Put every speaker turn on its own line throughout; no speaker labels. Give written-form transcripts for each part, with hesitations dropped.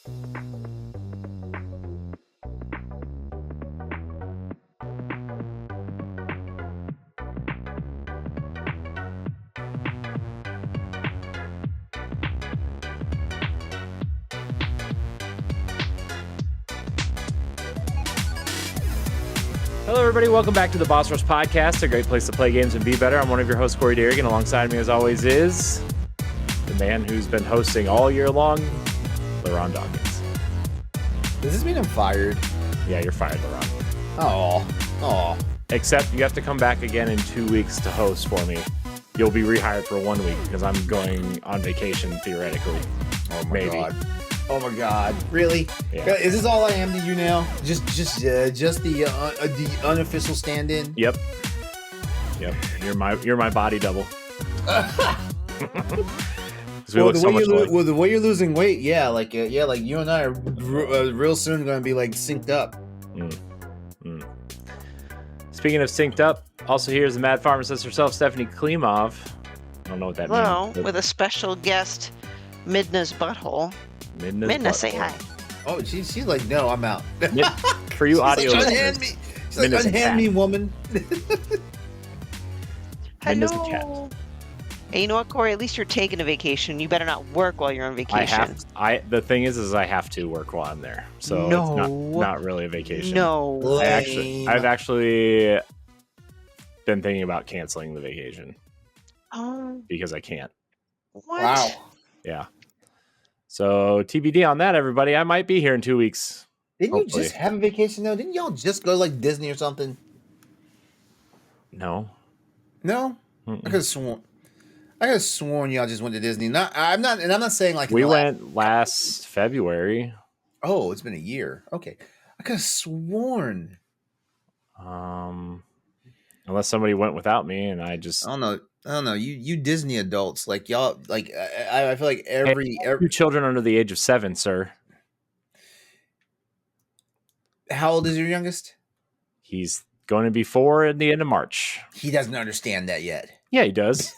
Hello, everybody. Welcome back to the Boss Rush Podcast, a great place to play games and be better. I'm one of your hosts, Corey Derrick, and alongside me, as always, is the man who's been hosting all year long, LeRon Dawkins.
Does this mean I'm fired?
Yeah, you're fired, LeRon.
Oh.
Except you have to come back again in 2 weeks to host for me. You'll be rehired for 1 week because I'm going on vacation, theoretically.
Oh, my
Maybe.
God. Oh, my God. Really?
Yeah.
Is this all I am to you now? Just the unofficial stand-in?
Yep. You're my body double. We look so much alike.
Well, the way you're losing weight, yeah, like you and I are real soon going to be like synced up.
Speaking of synced up, also here's the Mad Pharmacist herself, Stephanie Klimov. I don't know what that means.
With a special guest, Midna's butthole. Midna, say hi.
Oh, she's like, no, I'm out.
For you audio
like,
listeners,
unhand me. She's like, unhand me, woman.
Midna's a cat.
Hey, you know what, Corey? At least you're taking a vacation. You better not work while you're on vacation.
The thing is I have to work while I'm there, so
No.
it's not really a vacation.
No.
I've actually been thinking about canceling the vacation because I can't.
What?
Wow.
Yeah. So TBD on that, everybody. I might be here in 2 weeks.
Didn't
Hopefully.
you just have a vacation though? Didn't y'all just go like Disney or something?
No.
No.
Mm-mm.
I could have sworn y'all just went to Disney. I'm not saying like
We went last February.
Oh, it's been a year. Okay, I could have sworn.
Unless somebody went without me, and I just
I don't know. You Disney adults, like y'all, like I feel like every
two children under the age of 7, sir.
How old is your youngest?
He's going to be 4 at the end of March.
He doesn't understand that yet.
Yeah, he does.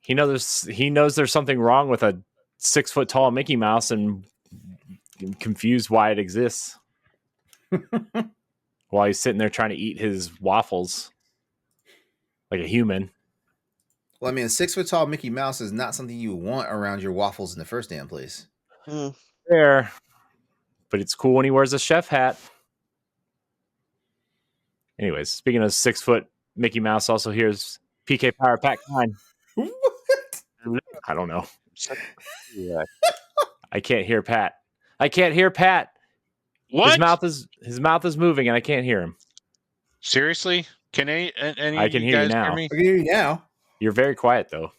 He knows there's something wrong with a 6 foot tall Mickey Mouse and confused why it exists. While he's sitting there trying to eat his waffles like a human.
Well, I mean, a 6 foot tall Mickey Mouse is not something you want around your waffles in the first damn place.
There, but it's cool when he wears a chef hat. Anyways, speaking of 6 foot Mickey Mouse, also here's PK Power Pack 9.
What?
I don't know. Yeah. I can't hear Pat.
What?
His mouth is moving and I can't hear him.
Seriously? Can any
I can
of
hear you
guys
now.
hear me?
I can hear you now.
You're very quiet though.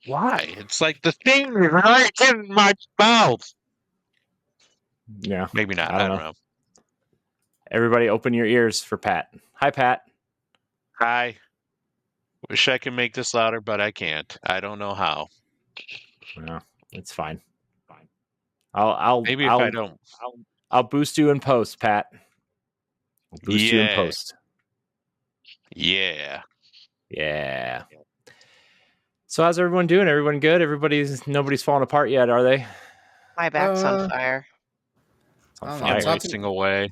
Why? It's like the thing is right in my mouth.
Yeah.
Maybe not.
I
I
don't
don't know.
Everybody open your ears for Pat. Hi, Pat.
Hi. Wish I could make this louder, but I can't. I don't know how.
No, it's fine. I'll
Maybe if I don't.
I'll boost you in post, Pat. I'll boost you in
Yeah.
post.
Yeah.
Yeah. So how's everyone doing? Everyone good? Nobody's falling apart yet, are they?
My back's on fire.
It's on
I don't know.
fire.
It's
I'm wasting away.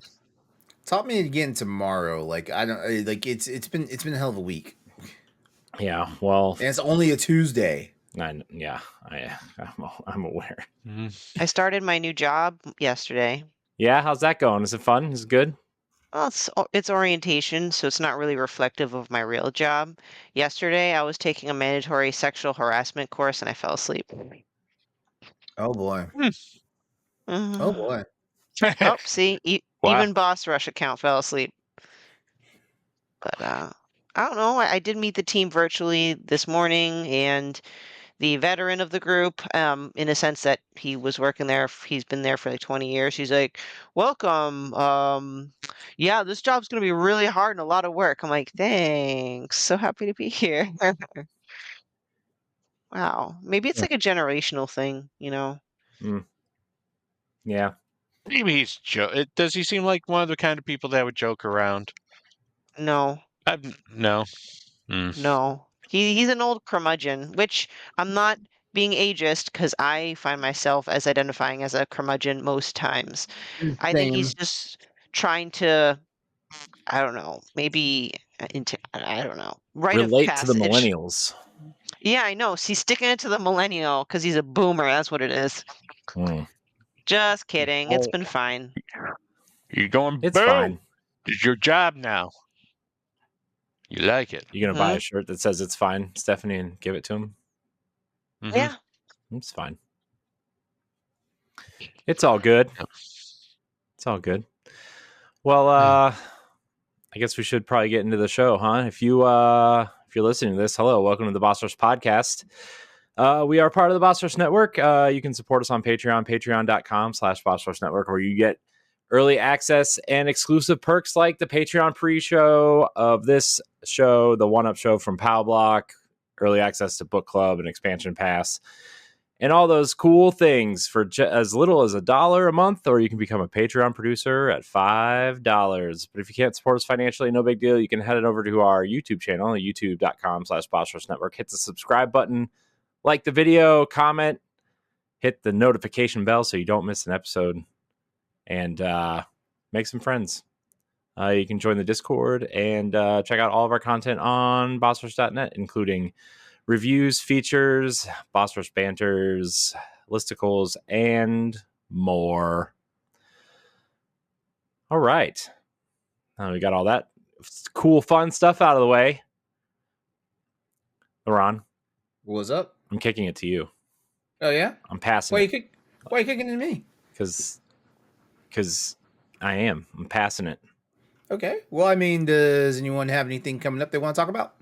Talk me again tomorrow. Like I don't like it's been a hell of a week.
Yeah. Well,
And it's only a Tuesday.
I'm aware.
I started my new job yesterday.
Yeah. How's that going? Is it fun? Is it good?
Well, it's orientation, so it's not really reflective of my real job. Yesterday, I was taking a mandatory sexual harassment course, and I fell asleep.
Oh boy.
Mhm.
Oh boy.
Oh, see,
Wow.
even Boss Rush account fell asleep. But I don't know. I did meet the team virtually this morning, and the veteran of the group, in a sense that he was working there. He's been there for like 20 years. He's like, welcome. Yeah, this job's going to be really hard and a lot of work. I'm like, thanks. So happy to be here. Wow. Maybe it's like a generational thing, you know?
Yeah.
Maybe he's does he seem like one of the kind of people that would joke around?
No,
No.
no. He's an old curmudgeon, which I'm not being ageist, because I find myself as identifying as a curmudgeon most times. I think he's
Same.
just trying to, I don't know, maybe I don't know, rite of
Relate to the
passage.
millennials.
Yeah, I know. He's sticking it to the millennial because he's a boomer. That's what it is.
Hmm.
Just kidding. It's
Oh,
been fine.
you're going
It's
boom.
fine.
It's your job now. You like it.
You gonna buy a
Mhm.
shirt that says it's fine, Stephanie, and give it to him?
Mhm.
Yeah.
It's fine. It's all good.
Yep.
It's all good. Well, I guess we should probably get into the show, huh? If you're listening to this, hello, welcome to the Boss Rush Podcast. We are part of the Boss Rush Network. You can support us on Patreon, patreon.com/Boss Rush Network, where you get early access and exclusive perks like the Patreon pre-show of this show, the one-up show from Pow Block, early access to book club and expansion pass, and all those cool things for as little as $1 a month, or you can become a Patreon producer at $5. But if you can't support us financially, no big deal. You can head it over to our YouTube channel, youtube.com/Boss Rush Network. Hit the subscribe button, like the video, comment, hit the notification bell so you don't miss an episode, and make some friends. You can join the Discord and check out all of our content on bossrush.net, including reviews, features, Boss Rush banters, listicles, and more. All right. We got all that cool, fun stuff out of the way. LeRon,
What's up?
I'm kicking it to you.
Oh yeah.
I'm passing
Why
it
are you kicking it to me?
because I'm passing it.
Okay. Well, I mean, does anyone have anything coming up they want to talk about?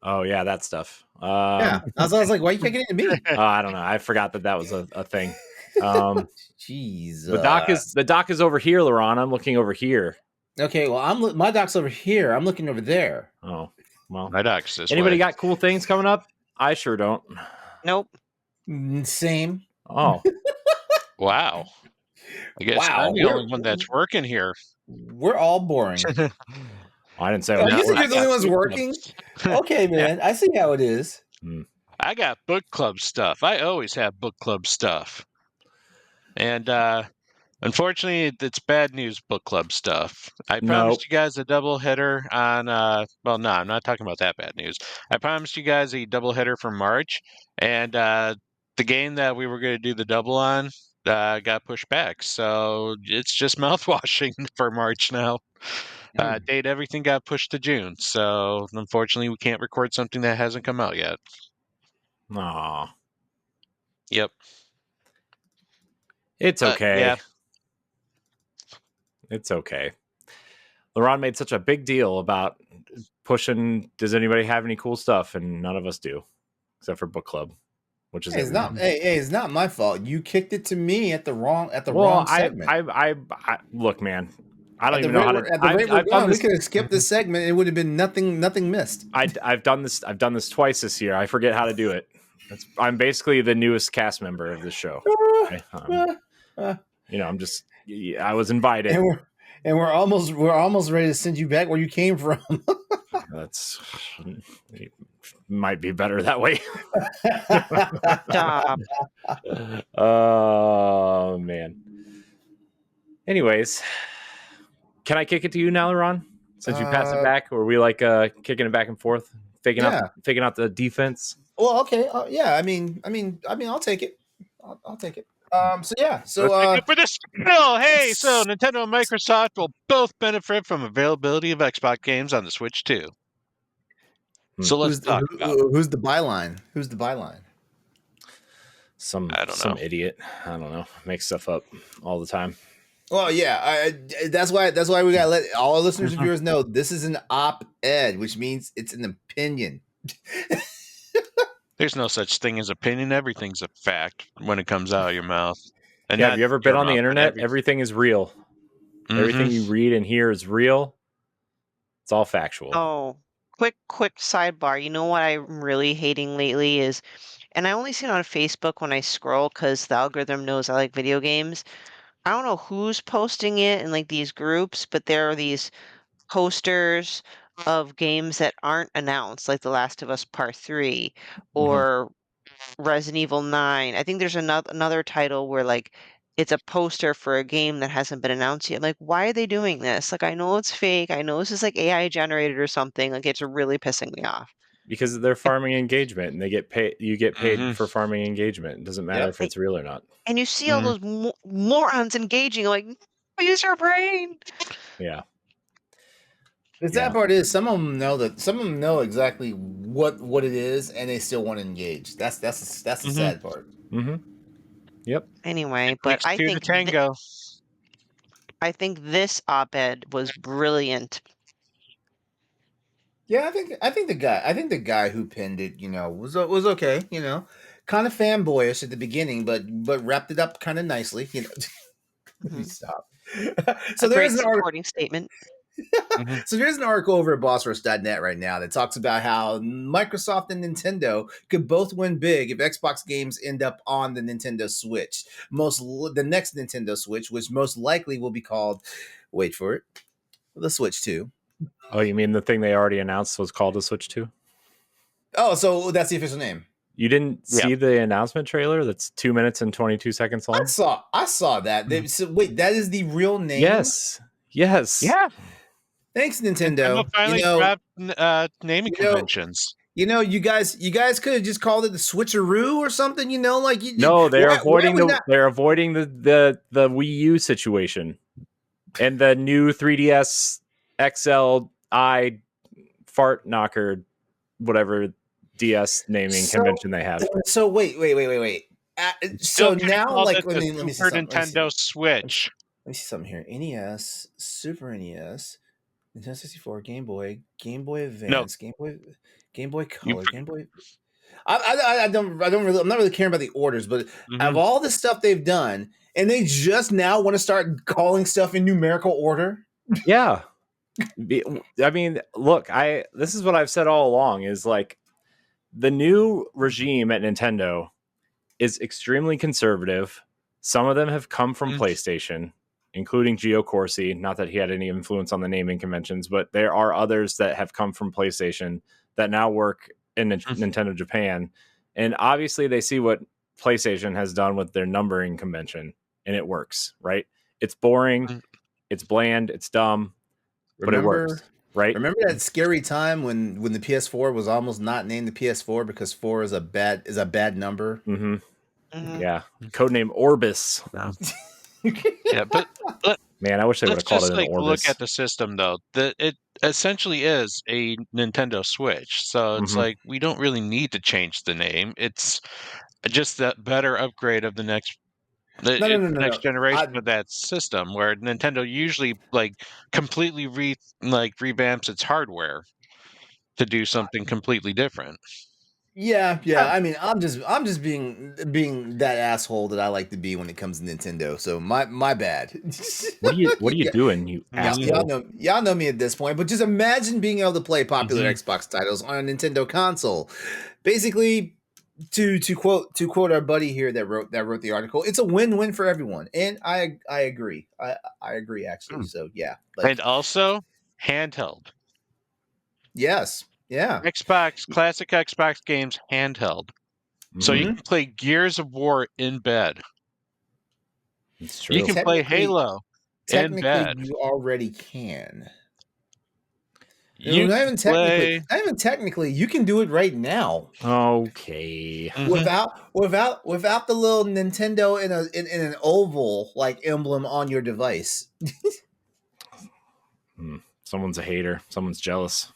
Oh yeah, that stuff.
Yeah. I was like, why are you kicking it to me?
I don't know. I forgot that was a thing.
Jeez.
The doc is over here, LeRon. I'm looking over here.
Okay. Well, my doc's over here. I'm looking over there.
Oh well.
My doc's this
Anybody
way.
got cool things coming up? I sure don't.
Nope.
Same.
Oh,
Wow. I guess
Wow.
I'm the only one that's working here.
We're all boring.
I didn't say.
Oh,
I
you think
I
you're the only
got
ones
book
working?
clubs.
Okay, man. I see how it is.
I got book club stuff. I always have book club stuff. And unfortunately, it's bad news book club stuff. I promised you guys a double header on well, no, I'm not talking about that bad news. I promised you guys a double header for March, and the game that we were going to do the double on got pushed back. So it's just mouthwashing for March now. Date everything got pushed to June. So unfortunately, we can't record something that hasn't come out yet.
Aw.
Yep.
It's okay.
Yeah.
It's okay. LeRon made such a big deal about pushing. Does anybody have any cool stuff? And none of us do, except for book club, which is
Hey, it's not my fault. You kicked it to me at the wrong segment.
I look, man. I don't
At the
even know how
rate
to.
at the rate we're
I've done
going, we
this.
could have skipped this segment. It would have been nothing missed.
I've done this. I've done this twice this year. I forget how to do it. I'm basically the newest cast member of the show. Okay? I'm just. I was invited.
And we're almost ready to send you back where you came from.
That's might be better that way.
Stop.
Oh man. Anyways, can I kick it to you now, LeRon? Since you passed it back, or we like kicking it back and forth, faking out the defense?
Well, okay, yeah. I mean, I'll take it. I'll take it. So
Let's make up for this. No, hey, so Nintendo and Microsoft will both benefit from availability of Xbox games on the Switch too. So let's talk about
who's the byline? Who's the byline?
Some
know.
Idiot. I don't know. Make stuff up all the time.
Well, yeah, that's why we gotta let all our listeners and viewers know this is an op-ed, which means it's an opinion.
There's no such thing as opinion. Everything's a fact when it comes out of your mouth. And
have you ever been on the internet? Everything is real. Mm-hmm. Everything you read and hear is real. It's all factual.
Oh, quick sidebar. You know what I'm really hating lately is, and I only see it on Facebook when I scroll because the algorithm knows I like video games. I don't know who's posting it in like these groups, but there are these posters of games that aren't announced, like The Last of Us Part 3 or Resident Evil 9. I think there's another title where like it's a poster for a game that hasn't been announced yet. Like, why are they doing this? Like, I know it's fake. I know this is like AI generated or something. Like, it's really pissing me off.
Because they're farming engagement, and they get paid. You get paid for farming engagement. It doesn't matter if it's real or not.
And you see all those morons engaging, like, use your brain.
Yeah.
The sad part is some of them know exactly what it is, and they still want to engage. That's the sad part.
Mm-hmm. Yep.
Anyway, but I think I think this op-ed was brilliant.
Yeah, I think the guy who penned it, was okay, kind of fanboyish at the beginning, but wrapped it up kind of nicely, Let me stop. So there's an
supporting statement.
So there's an article over at bossrush.net right now that talks about how Microsoft and Nintendo could both win big if Xbox games end up on the Nintendo Switch. The next Nintendo Switch, which most likely will be called, wait for it, the Switch 2.
Oh, you mean the thing they already announced was called the Switch 2?
Oh, so that's the official name.
You didn't see the announcement trailer? That's 2 minutes and 22 seconds long.
I saw that. So wait, that is the real name?
Yes.
Yeah.
Thanks, Nintendo.
Nintendo finally grabbed naming conventions.
You guys could have just called it the Switcheroo or something.
No, they're avoiding they're avoiding the Wii U situation and the new 3DS XL fart knocker, whatever DS naming convention they have.
So wait. So now, like,
let me see something. Nintendo Switch.
Let me see something here. NES, Super NES, Nintendo 64, Game Boy Advance, Game Boy Color, Game Boy. I'm not really caring about the orders, but of all the stuff they've done, and they just now want to start calling stuff in numerical order.
Yeah. I mean, look, this is what I've said all along is like the new regime at Nintendo is extremely conservative. Some of them have come from PlayStation, including Gio Corsi. Not that he had any influence on the naming conventions, but there are others that have come from PlayStation that now work in Nintendo Japan. And obviously they see what PlayStation has done with their numbering convention, and it works, right? It's boring, it's bland, it's dumb, but it works, right?
Remember that scary time when the PS4 was almost not named the PS4 because 4 is a bad number?
Yeah. Codename Orbis.
Yeah, but
man, I wish they would have called it an Orbis.
Look at the system though. It essentially is a Nintendo Switch. So it's like we don't really need to change the name. It's just that better upgrade of the next next generation of that system, where Nintendo usually like completely revamps its hardware to do something completely different.
Yeah. I mean, I'm just being that asshole that I like to be when it comes to Nintendo. So my bad.
What are you doing, you asshole?
Y'all know me at this point. But just imagine being able to play popular Xbox titles on a Nintendo console. Basically, to quote our buddy here that wrote the article, it's a win-win for everyone, and I agree. I agree actually. So yeah,
and also handheld.
Yes. Yeah.
Classic Xbox games handheld. So you can play Gears of War in bed.
It's true.
You can play Halo in bed.
You already can.
Not
even technically, you can do it right now.
Okay.
Without the little Nintendo in an oval like emblem on your device.
Someone's a hater. Someone's jealous.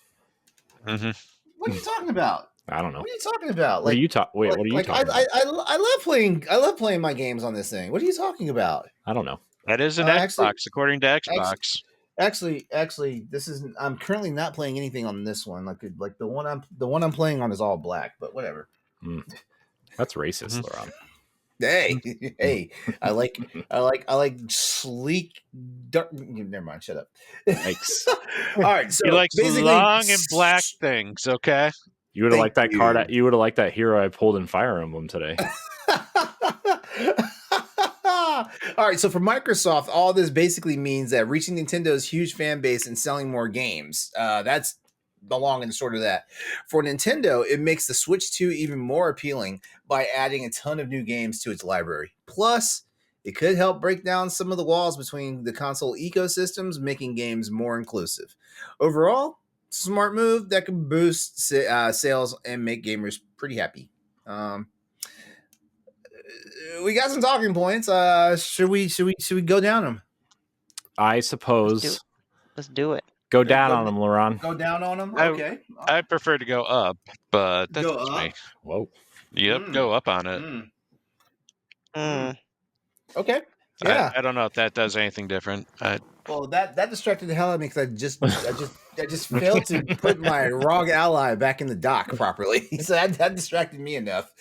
What are you talking about?
I don't know.
What are you talking about?
What are you talking about?
I love playing my games on this thing. What are you talking about?
I don't know.
That is an Xbox, according to Xbox.
Actually, this isn't. I'm currently not playing anything on this one. Like the one I'm playing on is all black, but whatever.
That's racist, LeRon.
Hey, I like sleek. Dark, never mind. Shut up.
Thanks.
All right. So
you like long and black things, okay?
You would have liked that card. You would have liked that hero I pulled in Fire Emblem today.
All right, so for Microsoft, all this basically means that reaching Nintendo's huge fan base and selling more games. That's the long and short of that. For Nintendo, it makes the Switch 2 even more appealing by adding a ton of new games to its library. Plus, it could help break down some of the walls between the console ecosystems, making games more inclusive. Overall, smart move that could boost sales and make gamers pretty happy. We got some talking points. Should we go down them?
I suppose.
Let's do it.
Go down on them, LeRon.
Go down on them. Okay.
I prefer to go up, but that's
Go
just
up?
me.
Whoa.
Yep, go up on it.
Okay. Yeah.
I don't know if that does anything different.
Well, that distracted the hell out of me because I just failed to put my ROG ally back in the dock properly. So that distracted me enough.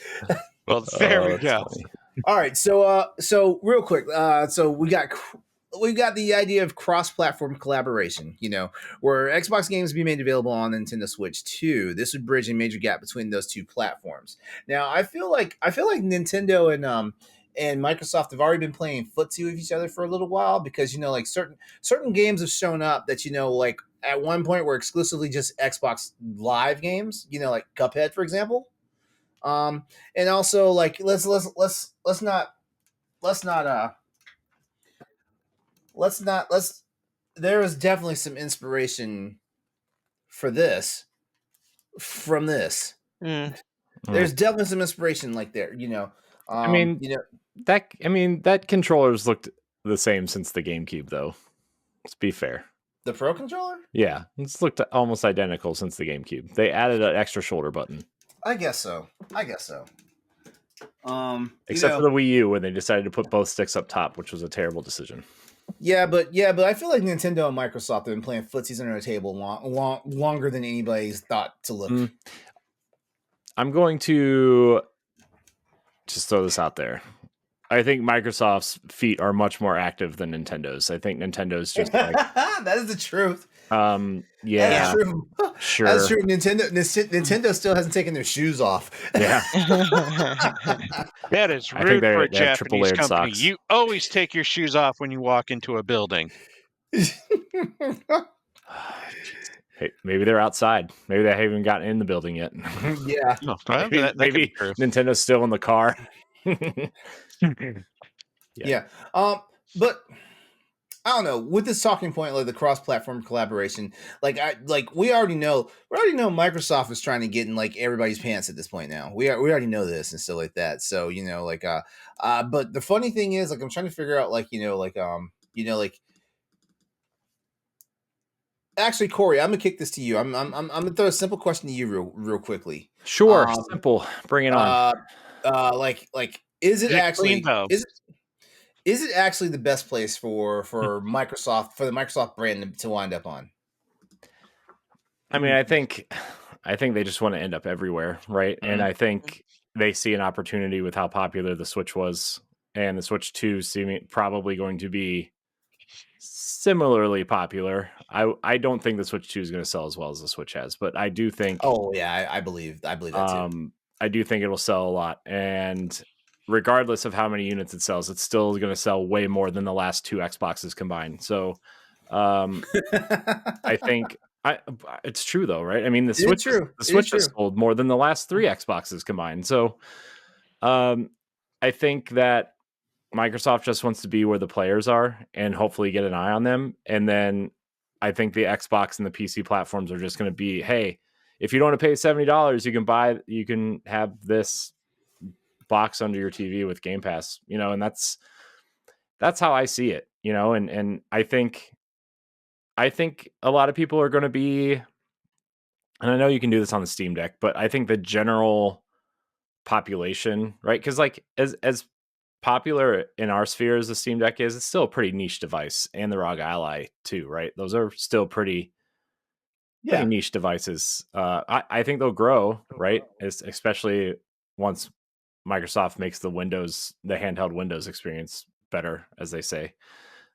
Well, there we go.
Funny.
All right, so real quick, so we got the idea of cross-platform collaboration. You know, where Xbox games be made available on Nintendo Switch 2. This would bridge a major gap between those two platforms. Now, I feel like Nintendo and Microsoft have already been playing footsie with each other for a little while because you know, like certain games have shown up that you know, like at one point were exclusively just Xbox Live games. You know, like Cuphead, for example. And also like let's there is definitely some inspiration for this from this. There's definitely some inspiration like there, you know.
That controller's looked the same since the GameCube though. Let's be fair.
The Pro controller?
Yeah, it's looked almost identical since the GameCube. They added an extra shoulder button.
I guess so.
Except for the Wii U when they decided to put both sticks up top, which was a terrible decision.
Yeah, but I feel like Nintendo and Microsoft have been playing footsies under a table longer than anybody's thought to look.
I'm going to just throw this out there. I think Microsoft's feet are much more active than Nintendo's. I think Nintendo's just like
that is the truth.
Yeah,
that's true.
Sure.
That's true. Nintendo still hasn't taken their shoes off.
Yeah.
That is rude for a Japanese company.
Socks.
You always take your shoes off when you walk into a building.
Hey, maybe they're outside. Maybe they haven't even gotten in the building yet.
Yeah.
Maybe Nintendo's still in the car.
Yeah. But I don't know. With this talking point, like the cross-platform collaboration, we already know Microsoft is trying to get in like everybody's pants at this point now. We already know this and stuff like that. So you know, but the funny thing is, like, I'm trying to figure out, actually, Corey, I'm gonna kick this to you. I'm gonna throw a simple question to you real quickly.
Sure, simple. Bring it on.
Is it actually the best place for Microsoft, for the Microsoft brand to wind up on?
I mean, I think they just want to end up everywhere, right? And I think they see an opportunity with how popular the Switch was, and the Switch 2 seeming probably going to be similarly popular. I don't think the Switch 2 is going to sell as well as the Switch has, but I do think.
Oh yeah, I believe that too.
I do think it will sell a lot, and regardless of how many units it sells, it's still going to sell way more than the last two Xboxes combined. So, I think it's true though, right? I mean, the Switch has sold more than the last three Xboxes combined. So, I think that Microsoft just wants to be where the players are and hopefully get an eye on them. And then I think the Xbox and the PC platforms are just going to be, hey, if you don't want to pay $70, you can have this box under your TV with Game Pass, you know, and that's how I see it, you know, and I think a lot of people are going to be, and I know you can do this on the Steam Deck, but I think the general population, right? Because like as popular in our sphere as the Steam Deck is, it's still a pretty niche device, and the ROG Ally too, right? Those are still pretty niche devices. I think they'll grow, right? Especially once Microsoft makes the handheld Windows experience better, as they say.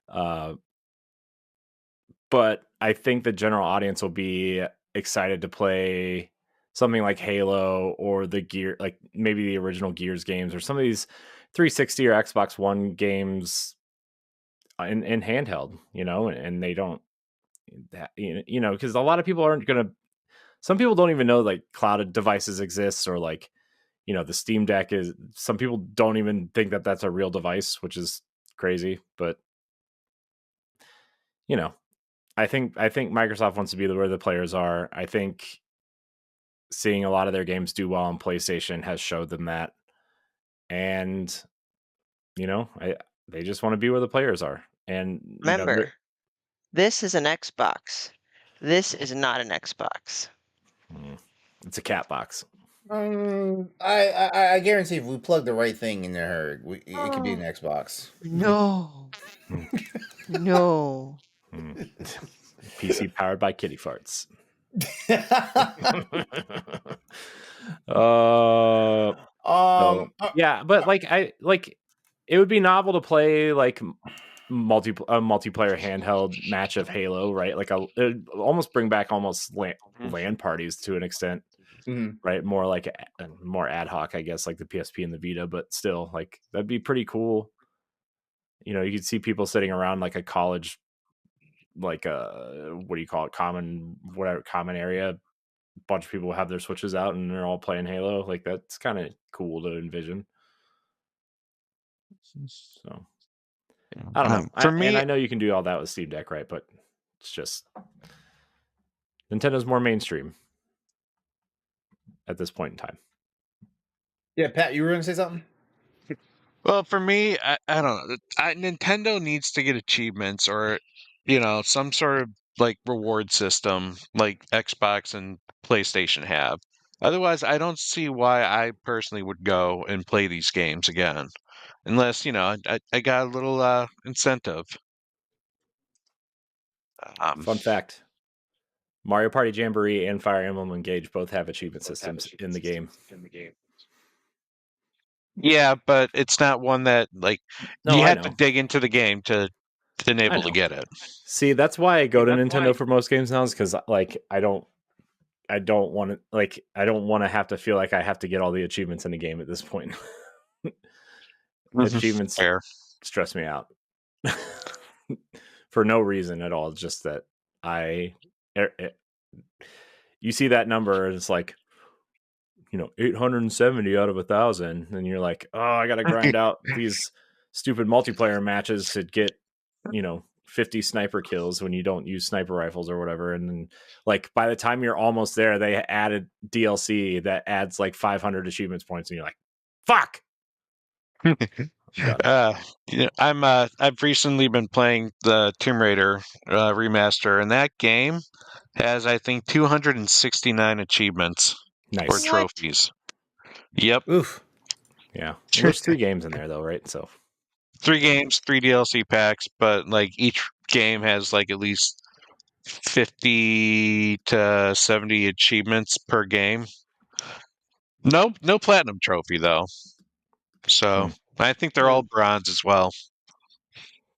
But I think the general audience will be excited to play something like Halo or like maybe the original Gears games or some of these 360 or Xbox One games in handheld, you know, and they don't, you know, because a lot of people aren't going to, some people don't even know like cloud devices exist, or like, the Steam Deck is, some people don't even think that that's a real device, which is crazy. But I think Microsoft wants to be where the players are. I think seeing a lot of their games do well on PlayStation has showed them that. And, they just want to be where the players are. And,
Remember, this is an Xbox. This is not an Xbox.
It's a cat box.
I guarantee if we plug the right thing in there, it could be an Xbox.
No. No.
PC powered by kitty farts. Yeah, but it would be novel to play like multiplayer handheld match of Halo, right? Like it almost bring back LAN parties to an extent, right? More like more ad hoc, I guess, like the PSP and the Vita, but still, like that'd be pretty cool. You could see people sitting around like a college, like what do you call it, common area. A bunch of people have their Switches out and they're all playing Halo. Like that's kind of cool to envision. So I don't know.
For me,
and I know you can do all that with Steam Deck, right? But it's just Nintendo's more mainstream at this point in time.
Yeah, Pat, you were going to say something?
Well, for me, I don't know. Nintendo needs to get achievements or, some sort of like reward system like Xbox and PlayStation have. Otherwise, I don't see why I personally would go and play these games again, unless I got a little incentive.
Fun fact: Mario Party Jamboree and Fire Emblem Engage both have achievement systems in the game.
Yeah, but it's not one that you have to dig into the game to enable to get it.
See, that's why I go to Nintendo for most games now, is because I don't want to I don't want to have to feel like I have to get all the achievements in the game at this point. Achievements stress me out for no reason at all. It's just that you see that number and it's like 870 out of 1,000, and you're like, oh, I gotta grind out these stupid multiplayer matches to get 50 sniper kills when you don't use sniper rifles or whatever. And then by the time you're almost there, they added DLC that adds 500 achievements points, and you're like, fuck.
I've recently been playing the Tomb Raider remaster, and that game has, I think, 269 achievements or trophies. Yep.
Oof.
Yeah. Well, there's 3 games in there though, right? So
3 games, 3 DLC packs, but each game has at least 50 to 70 achievements per game. No platinum trophy though. So I think they're all bronze as well.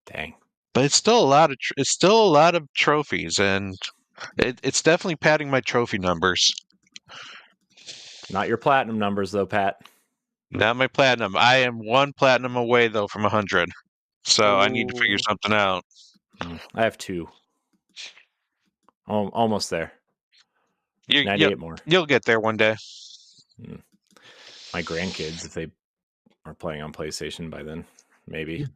Dang.
But it's still a lot of trophies, and it's definitely padding my trophy numbers.
Not your platinum numbers though, Pat.
Not my platinum. I am 1 platinum away though from 100. So I need to figure something out.
I have 2. Almost there. 98 more.
You'll get there one day.
My grandkids, if they are playing on PlayStation by then, maybe.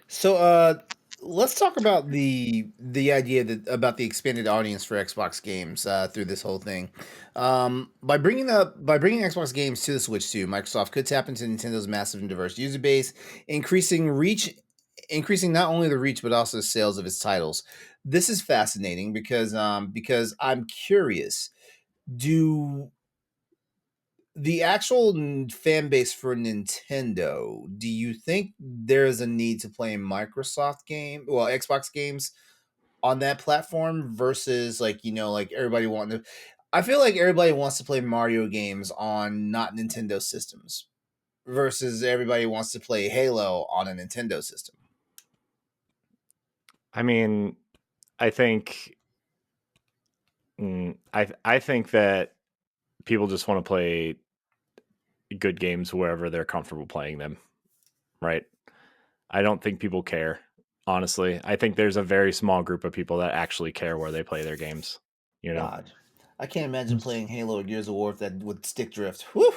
So let's talk about the idea about the expanded audience for Xbox games through this whole thing. By bringing Xbox games to the Switch too, Microsoft could tap into Nintendo's massive and diverse user base, increasing not only the reach but also the sales of its titles. This is fascinating because I'm curious. Do the actual fan base for Nintendo, do you think there's a need to play Xbox games on that platform versus everybody wanting to? I feel like everybody wants to play Mario games on not Nintendo systems versus everybody wants to play Halo on a Nintendo system.
I mean, I think I think that people just want to play good games wherever they're comfortable playing them, right? I don't think people care. Honestly, I think there's a very small group of people that actually care where they play their games. You know,
God, I can't imagine playing Halo or Gears of War with stick drift. Whew.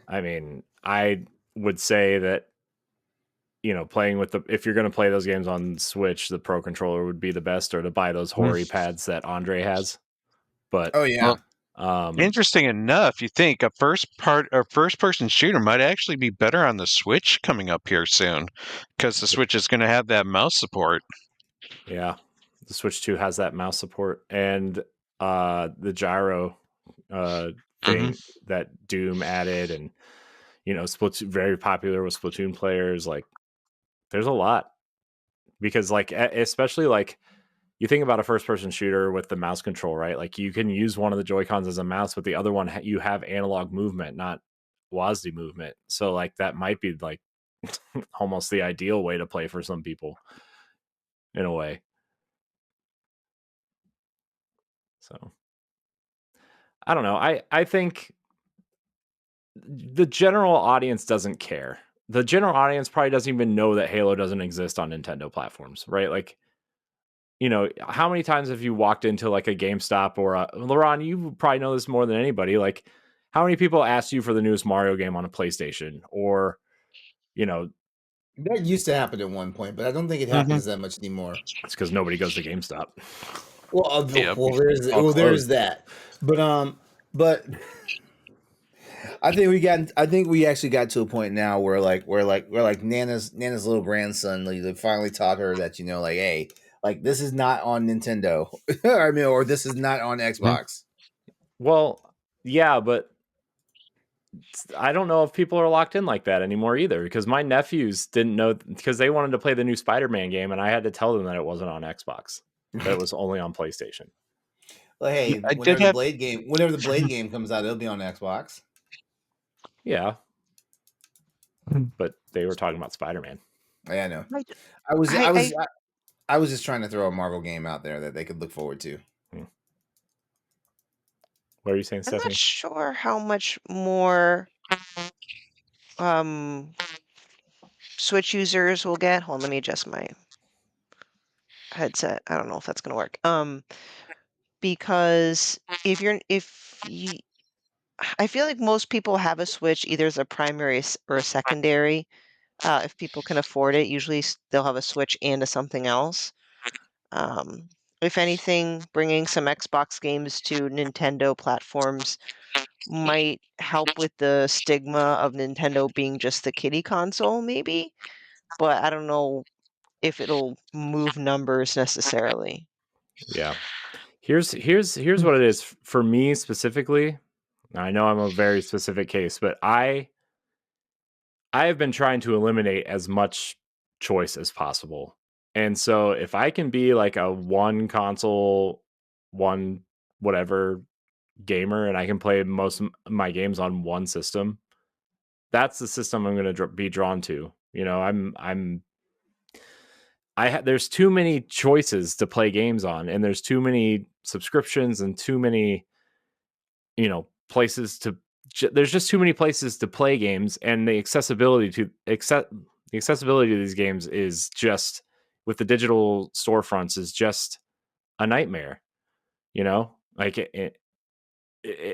I mean, I would say that, you know, playing with if you're going to play those games on Switch, the Pro controller would be the best, or to buy those Hori pads that Andre has. But
Oh yeah,
interesting enough, you think a first-person shooter might actually be better on the Switch coming up here soon, because the Switch is going to have that mouse support.
Yeah, the Switch 2 has that mouse support and the gyro thing that Doom added, and you know, Splatoon, very popular with Splatoon players. Like, there's a lot, because like especially like you think about a first-person shooter with the mouse control, right? Like, you can use one of the Joy-Cons as a mouse, but the other one you have analog movement, not WASD movement. So like that might be like almost the ideal way to play for some people, in a way. So I don't know. I think the general audience doesn't care. The general audience probably doesn't even know that Halo doesn't exist on Nintendo platforms, right? Like, you know, how many times have you walked into like a GameStop or LeRon, you probably know this more than anybody. Like, how many people asked you for the newest Mario game on a PlayStation? Or, you know,
that used to happen at one point, but I don't think it happens that much anymore.
it's because nobody goes to GameStop.
Well, there's
All closed.
that, but I think we actually got to a point now where Nana's little grandson, like, they finally taught her that, you know, like, hey, like, this is not on Nintendo. I mean, or this is not on Xbox.
Well, yeah, but I don't know if people are locked in like that anymore either, because my nephews didn't know, because they wanted to play the new Spider-Man game, and I had to tell them that it wasn't on Xbox, that it was only on PlayStation.
Well, hey,
I
whenever
did have-
the Blade game comes out, it'll be on Xbox.
Yeah, but they were talking about Spider-Man.
Yeah, I know.
Right.
I was just trying to throw a Marvel game out there that they could look forward to.
What are you saying,
I'm
Stephanie?
not sure how much more Switch users will get. Hold on, let me adjust my headset. I don't know if that's gonna work. Because if you, I feel like most people have a Switch either as a primary or a secondary. If people can afford it, usually they'll have a Switch and a something else. If anything, bringing some Xbox games to Nintendo platforms might help with the stigma of Nintendo being just the kiddie console, maybe. But I don't know if it'll move numbers necessarily.
Yeah. Here's what it is for me specifically. I know I'm a very specific case, but I have been trying to eliminate as much choice as possible. And so if I can be like a one console, one whatever gamer, and I can play most of my games on one system, that's the system I'm going to be drawn to. You know, there's too many choices to play games on, and there's too many subscriptions and too many, you know, places to there's just too many places to play games, and the accessibility to these games is just, with the digital storefronts, is just a nightmare. You know, like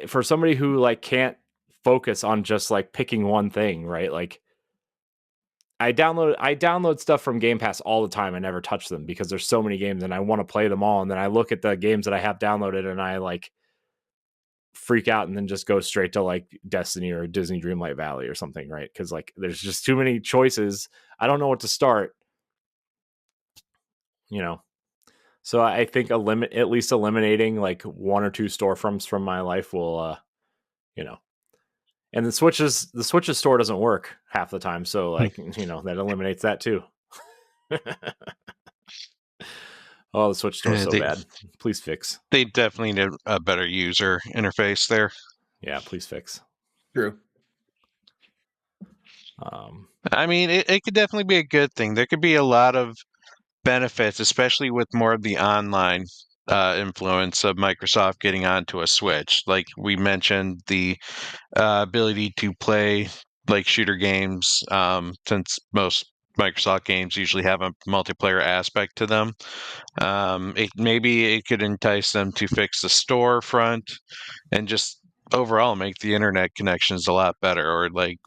for somebody who like can't focus on just like picking one thing, right? Like, I download stuff from Game Pass all the time. I never touch them because there's so many games and I want to play them all. And then I look at the games that I have downloaded and I like freak out and then just go straight to like Destiny or Disney Dreamlight Valley or something, right? Because like there's just too many choices. I don't know what to start, you know. So I think at least eliminating like one or two storefronts from my life will, you know. And the Switch's store doesn't work half the time, so like, you know, that eliminates that too. Oh, the Switch store is so bad. Please fix.
They definitely need a better user interface there.
Yeah, please fix.
True.
I mean, it could definitely be a good thing. There could be a lot of benefits, especially with more of the online influence of Microsoft getting onto a Switch. Like we mentioned, the ability to play like shooter games, since most Microsoft games usually have a multiplayer aspect to them. Maybe it could entice them to fix the storefront and just overall make the internet connections a lot better, or like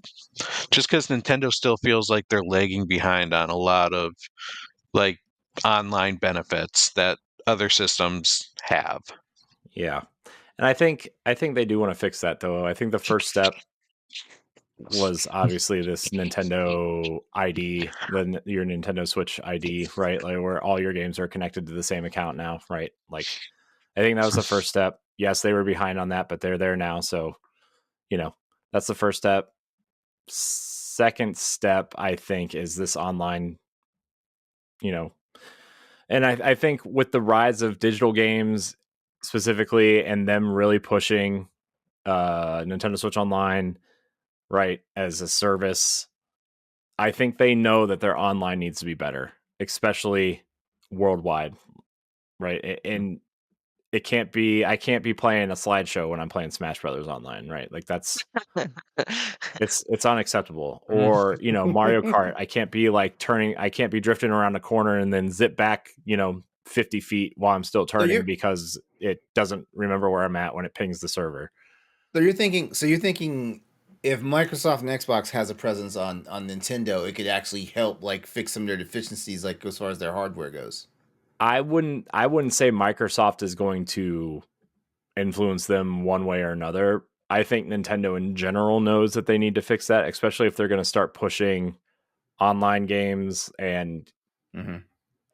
just because Nintendo still feels like they're lagging behind on a lot of like online benefits that other systems have.
Yeah. And I think they do want to fix that though. I think the first step was obviously this Nintendo ID, your Nintendo Switch ID, right? Like where all your games are connected to the same account now, right? Like I think that was the first step. Yes, they were behind on that, but they're there now. So, that's the first step. Second step, I think, is this online, and I think with the rise of digital games specifically and them really pushing Nintendo Switch Online, right, as a service, I think they know that their online needs to be better, especially worldwide, right? And I can't be playing a slideshow when I'm playing Smash Brothers online, right? Like it's unacceptable. Or, Mario Kart, I can't be drifting around the corner and then zip back, 50 feet while I'm still turning because it doesn't remember where I'm at when it pings the server.
So you're thinking if Microsoft and Xbox has a presence on Nintendo, it could actually help like fix some of their deficiencies, like as far as their hardware goes.
I wouldn't say Microsoft is going to influence them one way or another. I think Nintendo in general knows that they need to fix that, especially if they're going to start pushing online games and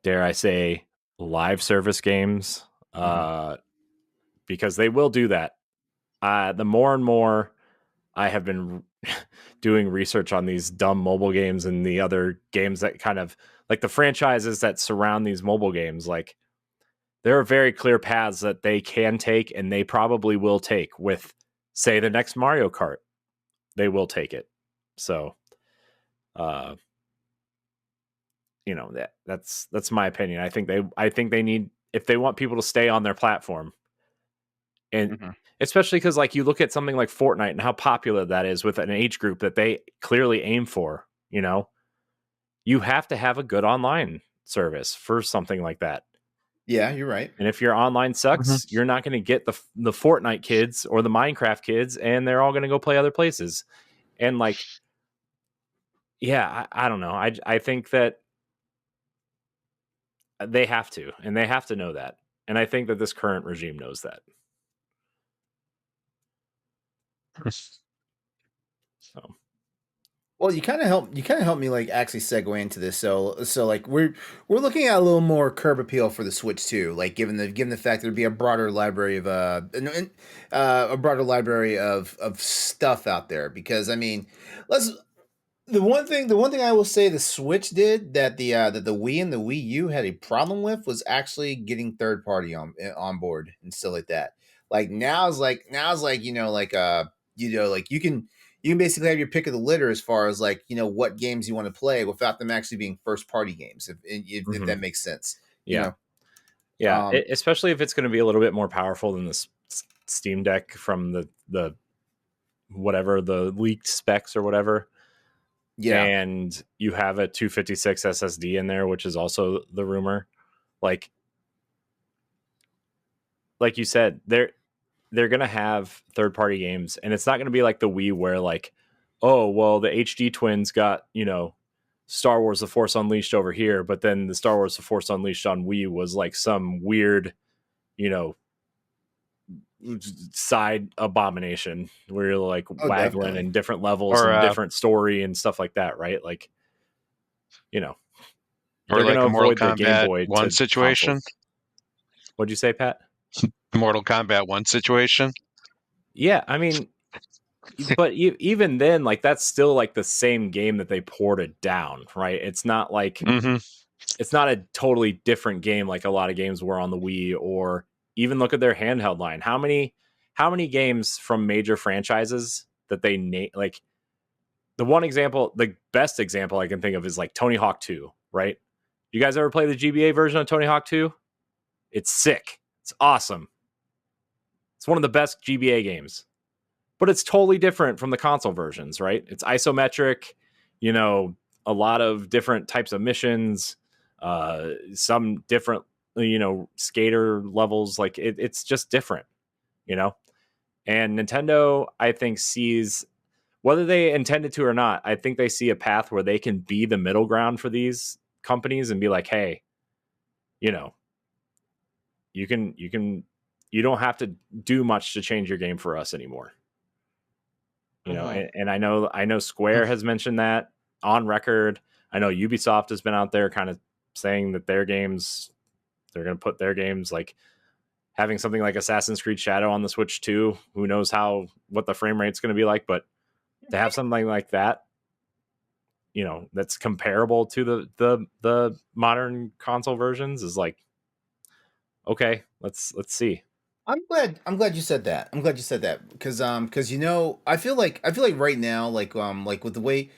dare I say live service games, because they will do that. The more and more I have been doing research on these dumb mobile games and the other games that kind of like the franchises that surround these mobile games, like there are very clear paths that they can take and they probably will take with, say, the next Mario Kart. They will take it. So, that's my opinion. I think they need, if they want people to stay on their platform, and especially because like you look at something like Fortnite and how popular that is with an age group that they clearly aim for, you have to have a good online service for something like that.
Yeah, you're right.
And if your online sucks, you're not going to get the Fortnite kids or the Minecraft kids, and they're all going to go play other places. And like, yeah, I don't know. I think that they have to, and they have to know that. And I think that this current regime knows that. So.
Well, you kind of help me like actually segue into this. So like we're looking at a little more curb appeal for the Switch too. Like given the fact there'd be a broader library of stuff out there. Because I mean, the one thing I will say the Switch did that the Wii and the Wii U had a problem with was actually getting third party on board and stuff like that. Like now is like like you can basically have your pick of the litter as far as like what games you want to play without them actually being first party games, if that makes sense.
Yeah. Especially if it's going to be a little bit more powerful than the Steam Deck from the whatever the leaked specs or whatever. Yeah. And you have a 256 SSD in there, which is also the rumor. Like you said, they're going to have third-party games, and it's not going to be like the Wii where like, oh, well, the HD twins got, Star Wars The Force Unleashed over here, but then the Star Wars The Force Unleashed on Wii was like some weird, side abomination where you're like waggling in different levels and different story and stuff like that, right? Like,
or like a Mortal Kombat 1 situation.
Consoles. What'd you say, Pat?
Mortal Kombat 1 situation.
Yeah, I mean, but even then, like that's still like the same game that they ported down, right? It's not like it's not a totally different game like a lot of games were on the Wii, or even look at their handheld line. How many games from major franchises that they like the best example I can think of is like Tony Hawk 2, right? You guys ever play the GBA version of Tony Hawk 2? It's sick. It's awesome. It's one of the best GBA games. But it's totally different from the console versions, right? It's isometric, a lot of different types of missions, some different, skater levels. Like it's just different, and Nintendo, I think, sees, whether they intended to or not, I think they see a path where they can be the middle ground for these companies and be like, hey, you don't have to do much to change your game for us anymore. And I know Square has mentioned that on record. I know Ubisoft has been out there kind of saying that they're going to put their games, like having something like Assassin's Creed Shadow on the Switch too. Who knows what the frame rate's going to be like, but to have something like that, that's comparable to the modern console versions is like, okay, let's see.
I'm glad you said that. I'm glad you said that because I feel like right now, like with the way,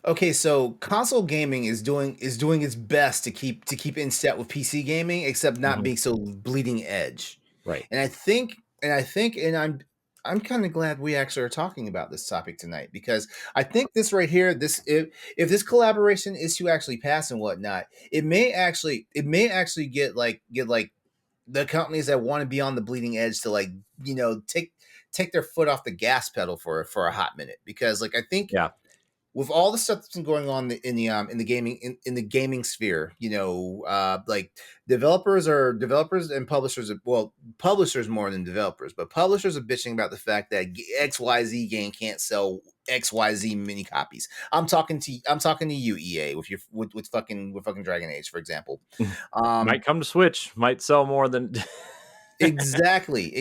okay, so console gaming is doing its best to keep in step with PC gaming, except not being so bleeding edge.
Right.
And I think I'm kind of glad we actually are talking about this topic tonight, because I think this right here, if this collaboration is to actually pass and whatnot, it may actually get the companies that want to be on the bleeding edge to, like, take their foot off the gas pedal for a hot minute, because, like, I think with all the stuff that's been going on in the gaming sphere, like developers and publishers, well, publishers more than developers, but publishers are bitching about the fact that XYZ game can't sell XYZ mini copies. I'm talking to you, EA, with fucking Dragon Age, for example.
Might come to Switch, might sell more than
exactly.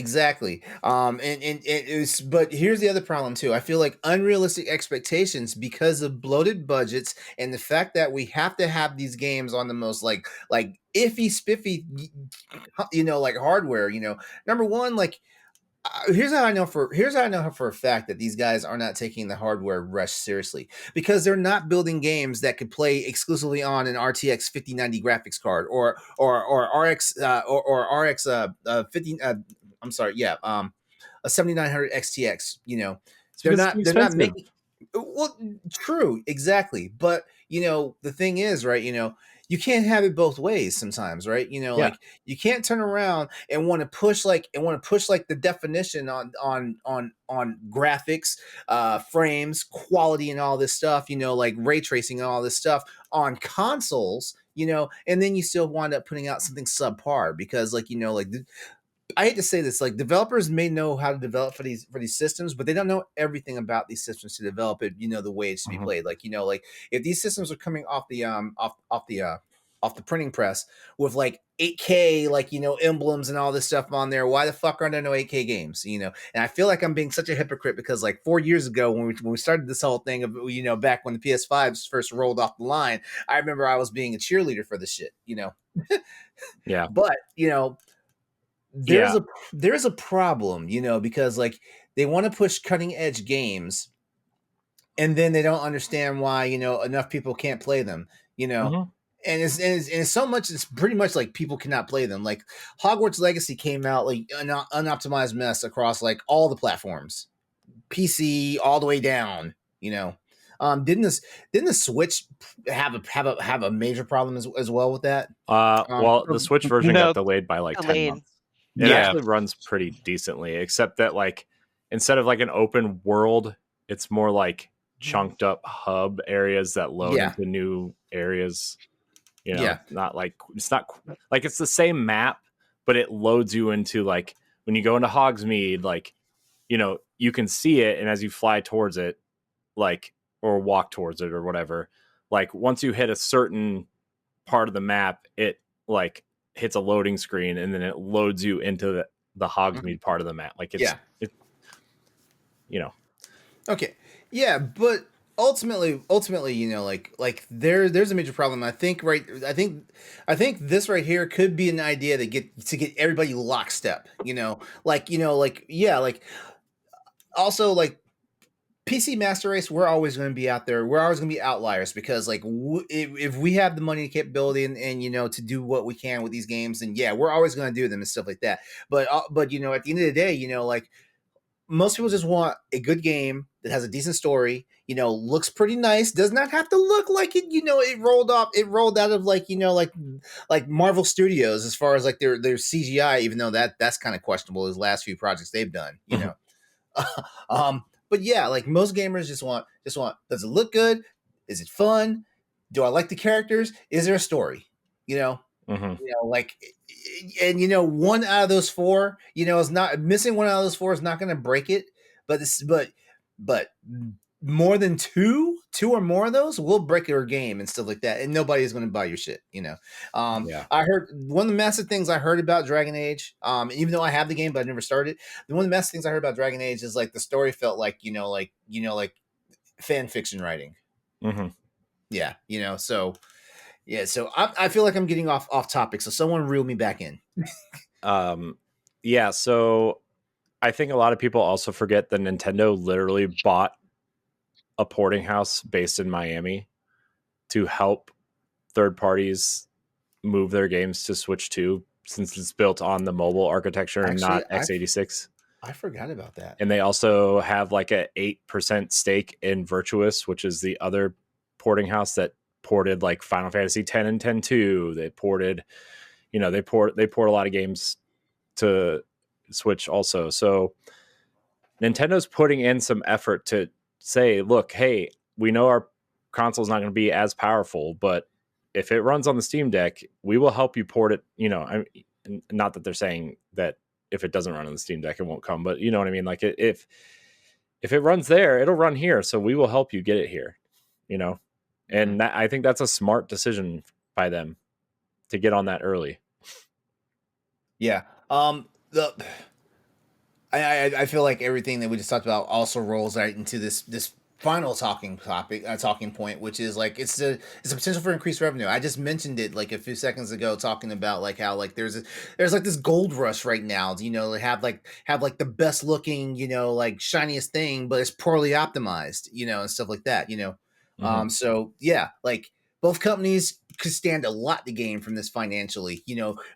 And it was, but here's the other problem too. I feel like unrealistic expectations because of bloated budgets and the fact that we have to have these games on the most like iffy spiffy, like hardware. Number one, like, here's how I know for a fact that these guys are not taking the hardware rush seriously, because they're not building games that could play exclusively on an RTX 5090 graphics card or RX 50. I'm sorry, a 7900 XTX. They're not making. Well, true, exactly, but the thing is, right? You can't have it both ways sometimes, right? Like, you can't turn around and want to push like the definition on graphics, frames, quality, and all this stuff, like ray tracing and all this stuff on consoles, and then you still wind up putting out something subpar, because, like, I hate to say this, like, developers may know how to develop for these systems, but they don't know everything about these systems to develop it, the way it should be played. Like, like, if these systems are coming off the off the printing press with like 8K, like, emblems and all this stuff on there, why the fuck aren't there no 8K games? And I feel like I'm being such a hypocrite, because like 4 years ago when we started this whole thing of, back when the PS5s first rolled off the line, I remember I was being a cheerleader for the shit,
Yeah.
But there's a problem, because, like, they want to push cutting edge games, and then they don't understand why, enough people can't play them, and it's so much, it's pretty much like people cannot play them. Like, Hogwarts Legacy came out like an unoptimized mess across like all the platforms, PC all the way down. Didn't the Switch have a major problem as well with that?
Well, the Switch version got delayed by like 10 months. It actually runs pretty decently, except that, like, instead of like an open world, it's more like chunked up hub areas that load into new areas. Not like, it's not like it's the same map, but it loads you into, like, when you go into Hogsmeade, like, you can see it, and as you fly towards it, like, or walk towards it or whatever, like, once you hit a certain part of the map, it like hits a loading screen, and then it loads you into the Hogsmeade part of the map. Like, it's
Okay. Yeah, but ultimately, like there's a major problem. I think this right here could be an idea to get everybody lockstep, also, like, PC Master Race, we're always going to be out there. We're always going to be outliers, because, like, if we have the money and capability and to do what we can with these games, then we're always going to do them and stuff like that. But at the end of the day, like, most people just want a good game that has a decent story, looks pretty nice, does not have to look like it, it rolled out of like Marvel Studios as far as like their CGI, even though that's kind of questionable as last few projects they've done, but yeah, like most gamers just want, does it look good? Is it fun? Do I like the characters? Is there a story? Like, and one out of those four, is not missing. One out of those four is not going to break it, but more than two or more of those will break your game and stuff like that, and nobody's going to buy your shit. I heard one of the massive things I heard about Dragon Age, even though I have the game but I've never started. One of the massive things I heard about Dragon Age is like the story felt like like fan fiction writing. Yeah, so. Yeah, so I feel like I'm getting off topic, so someone reel me back in.
Yeah, so I think a lot of people also forget that Nintendo literally bought a porting house based in Miami to help third parties move their games to Switch 2, since it's built on the mobile architecture and not x86.
I forgot about that.
And they also have like a 8% stake in Virtuous, which is the other porting house that ported like Final Fantasy 10 and 10-2. They ported, they port a lot of games to Switch also. So Nintendo's putting in some effort to say, look, hey, we know our console's not going to be as powerful, but if it runs on the Steam Deck, we will help you port it. Not that they're saying that if it doesn't run on the Steam Deck, it won't come, but you know what I mean? Like if it runs there, it'll run here. So we will help you get it here, And I think that's a smart decision by them to get on that early.
Yeah. I feel like everything that we just talked about also rolls right into this final talking point, which is like it's a potential for increased revenue. I just mentioned it like a few seconds ago, talking about like how like there's like this gold rush right now. They have like the best looking, like shiniest thing, but it's poorly optimized, and stuff like that. So yeah, like both companies could stand a lot to gain from this financially.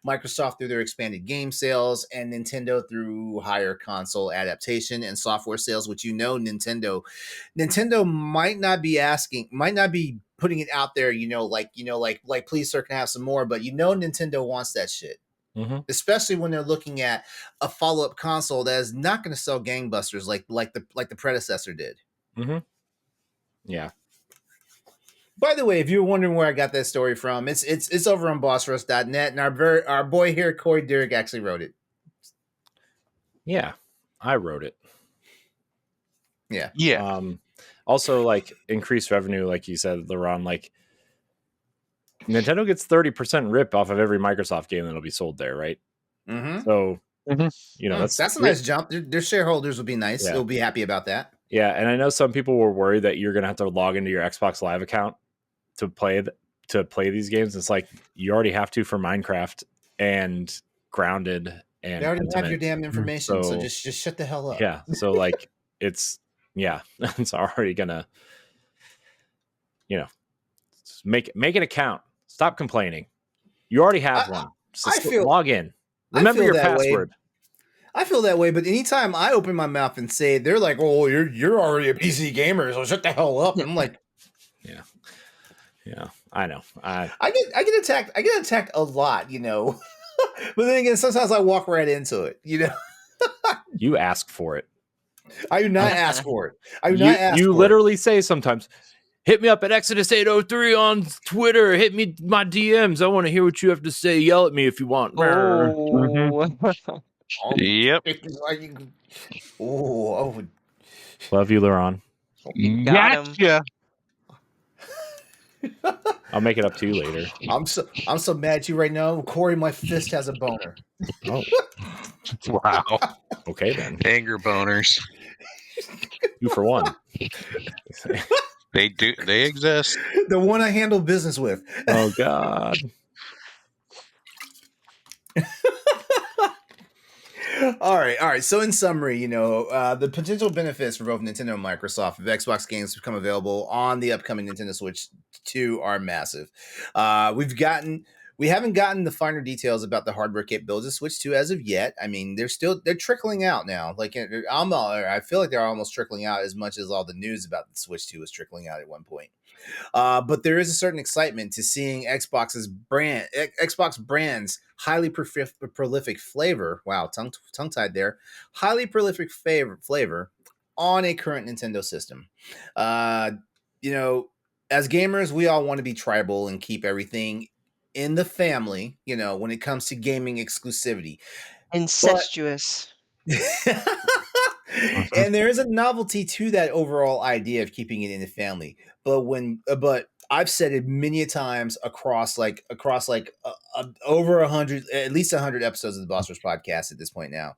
Microsoft through their expanded game sales, and Nintendo through higher console adaptation and software sales, which Nintendo might not be putting it out there, like please sir, can I have some more, but Nintendo wants that shit. Especially when they're looking at a follow-up console that is not going to sell gangbusters like the predecessor did.
Yeah.
By the way, if you were wondering where I got that story from, it's over on bossrush.net, and our boy here, Corey Derrick, actually wrote it.
Yeah, I wrote it.
Yeah.
Yeah.
Also, like increased revenue, like you said, LeRon, like Nintendo gets 30% rip off of every Microsoft game that'll be sold there, right? So, that's
a nice jump. Their shareholders will be nice.
Yeah.
They'll be happy about that.
Yeah, and I know some people were worried that you're going to have to log into your Xbox Live account to play these games. It's like you already have to for Minecraft and Grounded, and
they already have your damn information, so just shut the hell up.
Yeah, so like it's already gonna make an account. Stop complaining. You already have one. So log in. Remember your password.
I feel that way, but anytime I open my mouth and say, they're like, "Oh, you're already a PC gamer, so shut the hell up." And I'm like,
yeah, I know. I
get attacked. I get attacked a lot, But then again, sometimes I walk right into it,
You ask for it.
I do not ask for it. I do not ask.
You literally say sometimes, "Hit me up at Exodus803 on Twitter. Hit me my DMs. I want to hear what you have to say. Yell at me if you want."
Yep.
Oh.
Love you, LeRon.
Gotcha.
I'll make it up to you later.
I'm so mad at you right now, Corey. My fist has a boner.
Oh,
wow.
Okay then.
Anger boners.
2 for 1.
They exist.
The one I handle business with.
Oh God.
All right. So in summary, the potential benefits for both Nintendo and Microsoft if Xbox games become available on the upcoming Nintendo Switch 2 are massive. We've gotten we haven't gotten the finer details about the hardware capabilities of Switch 2 as of yet. I mean, they're trickling out now. Like I feel like they're almost trickling out as much as all the news about the Switch 2 was trickling out at one point. But there is a certain excitement to seeing Xbox brands highly prolific flavor. Wow, tongue tied there. Highly prolific flavor on a current Nintendo system. You know, as gamers, we all want to be tribal and keep everything in the family. You know, when it comes to gaming exclusivity,
incestuous.
And there is a novelty to that overall idea of keeping it in the family. But I've said it many a times across over 100, at least 100 episodes of the Boss Rush podcast at this point now.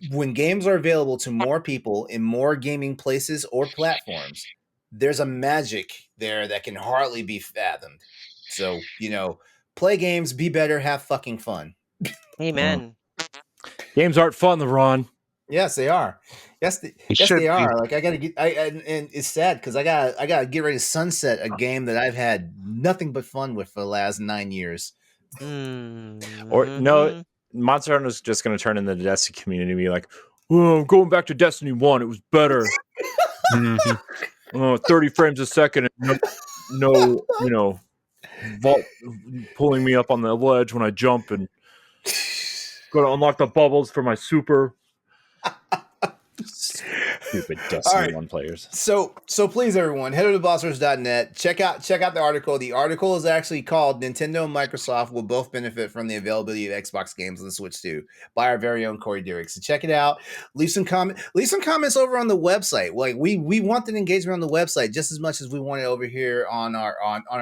When games are available to more people in more gaming places or platforms, there's a magic there that can hardly be fathomed. So, you know, play games, be better, have fucking fun.
Amen.
Games aren't fun, LeRon.
Yes, they are. Yes, they are. Like I gotta get. And it's sad because I gotta get ready to sunset a game that I've had nothing but fun with for the last 9 years.
Mm-hmm.
Or no, Monster Hunter is just going to turn into the Destiny community and be like, "Oh, I'm going back to Destiny 1. It was better. 30 frames a second, and no, you know, vault pulling me up on the ledge when I jump and going to unlock the bubbles for my super." Stupid Destiny 1 players.
So please, everyone, head over to bossrush.net. Check out the article. The article is actually called "Nintendo and Microsoft will both benefit from the availability of Xbox games on the Switch 2" by our very own Corey Dirick. So check it out. Leave some comments over on the website. Like we want that engagement on the website just as much as we want it over here on our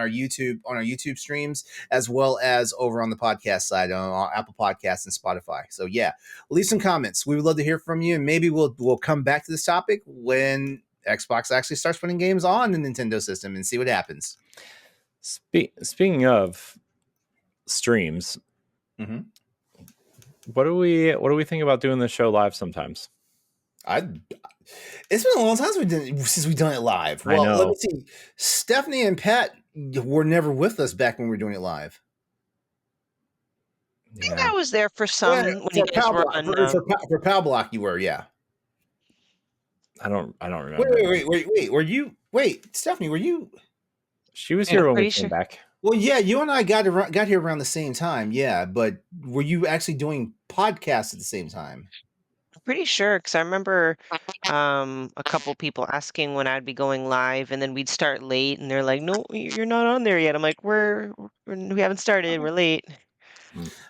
YouTube streams, as well as over on the podcast side on Apple Podcasts and Spotify. So yeah, leave some comments. We would love to hear from you, and maybe we'll come back to this topic when Xbox actually starts putting games on the Nintendo system and see what happens.
Speaking of streams, what do we think about doing the show live sometimes?
It's been a long time since we've done it live. Well, let me see. Stephanie and Pat were never with us back when we were doing it live.
I think I was there for some when you guys were on.
For Pal Block, you were, yeah.
I don't remember.
Wait. Were you? Wait, Stephanie, were you?
She was here when we came back.
Well, yeah, you and I got here around the same time, yeah. But were you actually doing podcasts at the same time?
I'm pretty sure because I remember a couple people asking when I'd be going live, and then we'd start late, and they're like, "No, you're not on there yet." I'm like, we haven't started. We're late."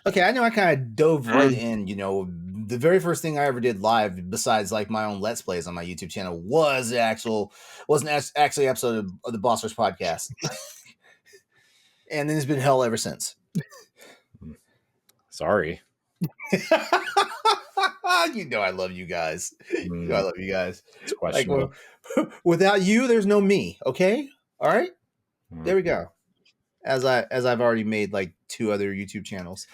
Okay, I know I kind of dove right in. You know, the very first thing I ever did live, besides like my own Let's Plays on my YouTube channel, was actually an episode of the Boss Rush podcast, and then it's been hell ever since.
Sorry.
You know I love you guys. You know I love you guys.
It's questionable.
Like, without you, there's no me. Okay, all right. There we go. As I've already made like 2 other YouTube channels.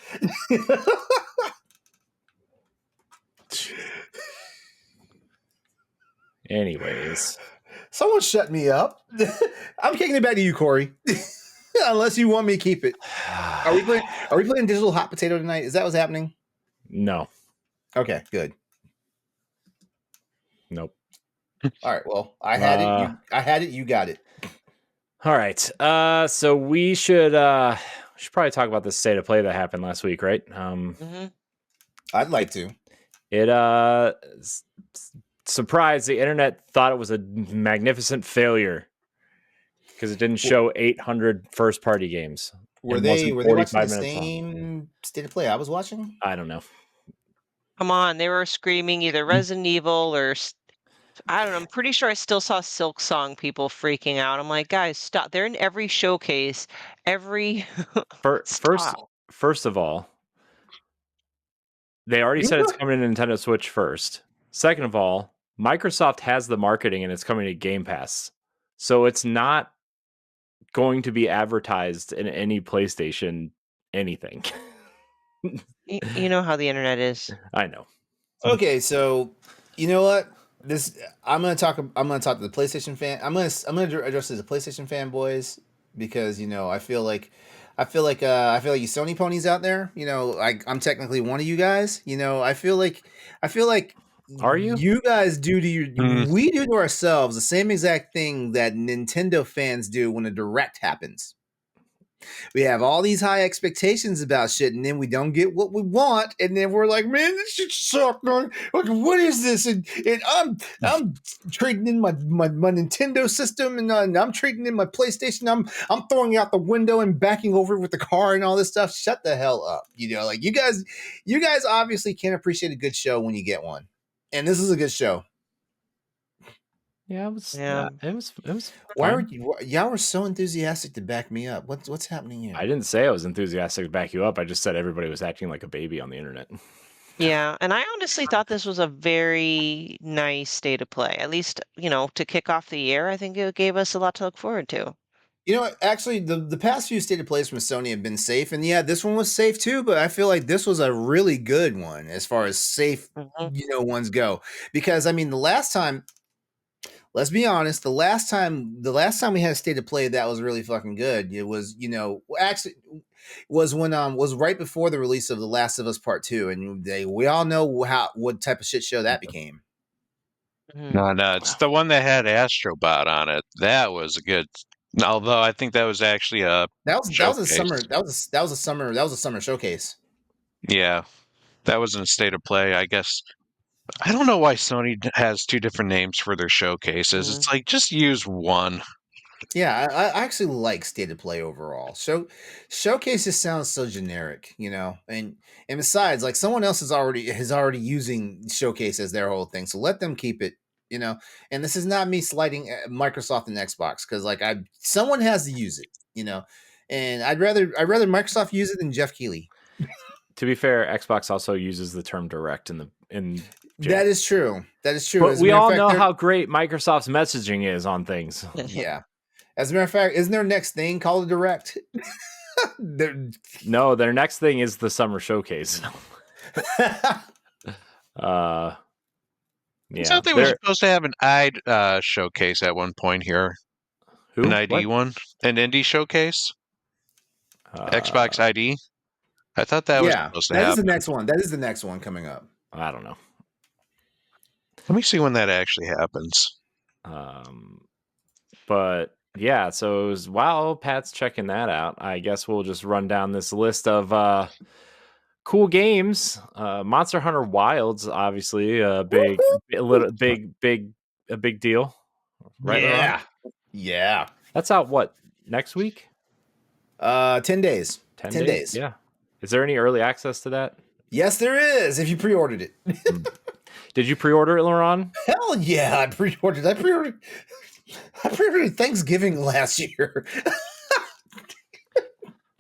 Anyways,
someone shut me up. I'm kicking it back to you, Corey. Unless you want me to keep it. Are we playing Digital Hot Potato tonight? Is that what's happening?
No.
Okay, good.
Nope.
All right. Well, I had it. You got it.
All right. So we should probably talk about the state of play that happened last week, right?
I'd like to.
It surprised the internet thought it was a magnificent failure because it didn't show 800 first-party games.
Were they watching the same state of play I was watching?
I don't know.
Come on, they were screaming either Resident Evil or I don't know. I'm pretty sure I still saw Silk Song people freaking out. I'm like, guys, stop. They're in every showcase, every
First of all, they already said it's coming to Nintendo Switch first. Second of all, Microsoft has the marketing and it's coming to Game Pass. So it's not going to be advertised in any PlayStation anything.
You know how the internet is.
I know.
Okay, so you know what? I'm gonna talk to the PlayStation fan. I'm gonna address this to PlayStation fanboys because I feel like I feel like you Sony ponies out there. I'm technically one of you guys. I feel like
Are you?
you guys do to
Hmm.
we do to ourselves the same exact thing that Nintendo fans do when a direct happens. We have all these high expectations about shit, and then we don't get what we want, and then we're like, "Man, this shit sucked, man. Like, what is this?" And I'm trading in my Nintendo system, and I'm trading in my PlayStation. I'm throwing it out the window and backing over with the car and all this stuff. Shut the hell up, like you guys obviously can't appreciate a good show when you get one, and this is a good show.
Yeah, it was.
Yeah.
It was.
Why
fine.
were y'all were so enthusiastic to back me up? What's happening here?
I didn't say I was enthusiastic to back you up. I just said everybody was acting like a baby on the internet.
Yeah, and I honestly thought this was a very nice state of play. At least, to kick off the year, I think it gave us a lot to look forward to.
You know what? Actually, the past few stated plays from Sony have been safe, and yeah, this one was safe too. But I feel like this was a really good one as far as safe,
Mhm.
ones go. Because I mean, the last time, let's be honest, the last time we had a state of play that was really fucking good, it was actually was when was right before the release of The Last of Us Part 2, and we all know what type of shit show that became.
Mhm.
No, it's the one that had Astrobot on it. That was a good. Although I think that was actually a
That was a
showcase.
summer that was a summer showcase.
Yeah, that was in State of Play. I guess I don't know why Sony has two different names for their showcases.
Mhm.
It's like just use one.
Yeah, I actually like State of Play overall. Showcases sounds so generic, and besides, like someone else is already using Showcase as their whole thing, so let them keep it, And this is not me slighting Microsoft and Xbox because like someone has to use it, and I'd rather Microsoft use it than Jeff Keighley.
To be fair, Xbox also uses the term direct in
That is true. That is true.
But
As a
we
matter of
all
fact,
know how great Microsoft's messaging is on things.
yeah. As a matter of fact, isn't their next thing called a direct?
No, their next thing is the summer showcase.
I
Yeah.
thought they were supposed to have an ID showcase at one point here.
Who?
An ID
What?
one? An indie showcase? Xbox ID? I thought that was supposed to
that is
happen.
the next one. That is the next one coming up.
I don't know.
Let me see when that actually happens.
But yeah, so it was, while Pat's checking that out, I guess we'll just run down this list of cool games. Monster Hunter Wilds, obviously, a big deal, right?
Yeah,
LeRon?
yeah.
That's out what, next week?
10 days.
10
days.
Yeah. Is there any early access to that?
Yes, there is. If you pre-ordered it.
Did you pre-order it, LeRon?
Hell yeah, I pre-ordered it Thanksgiving last year.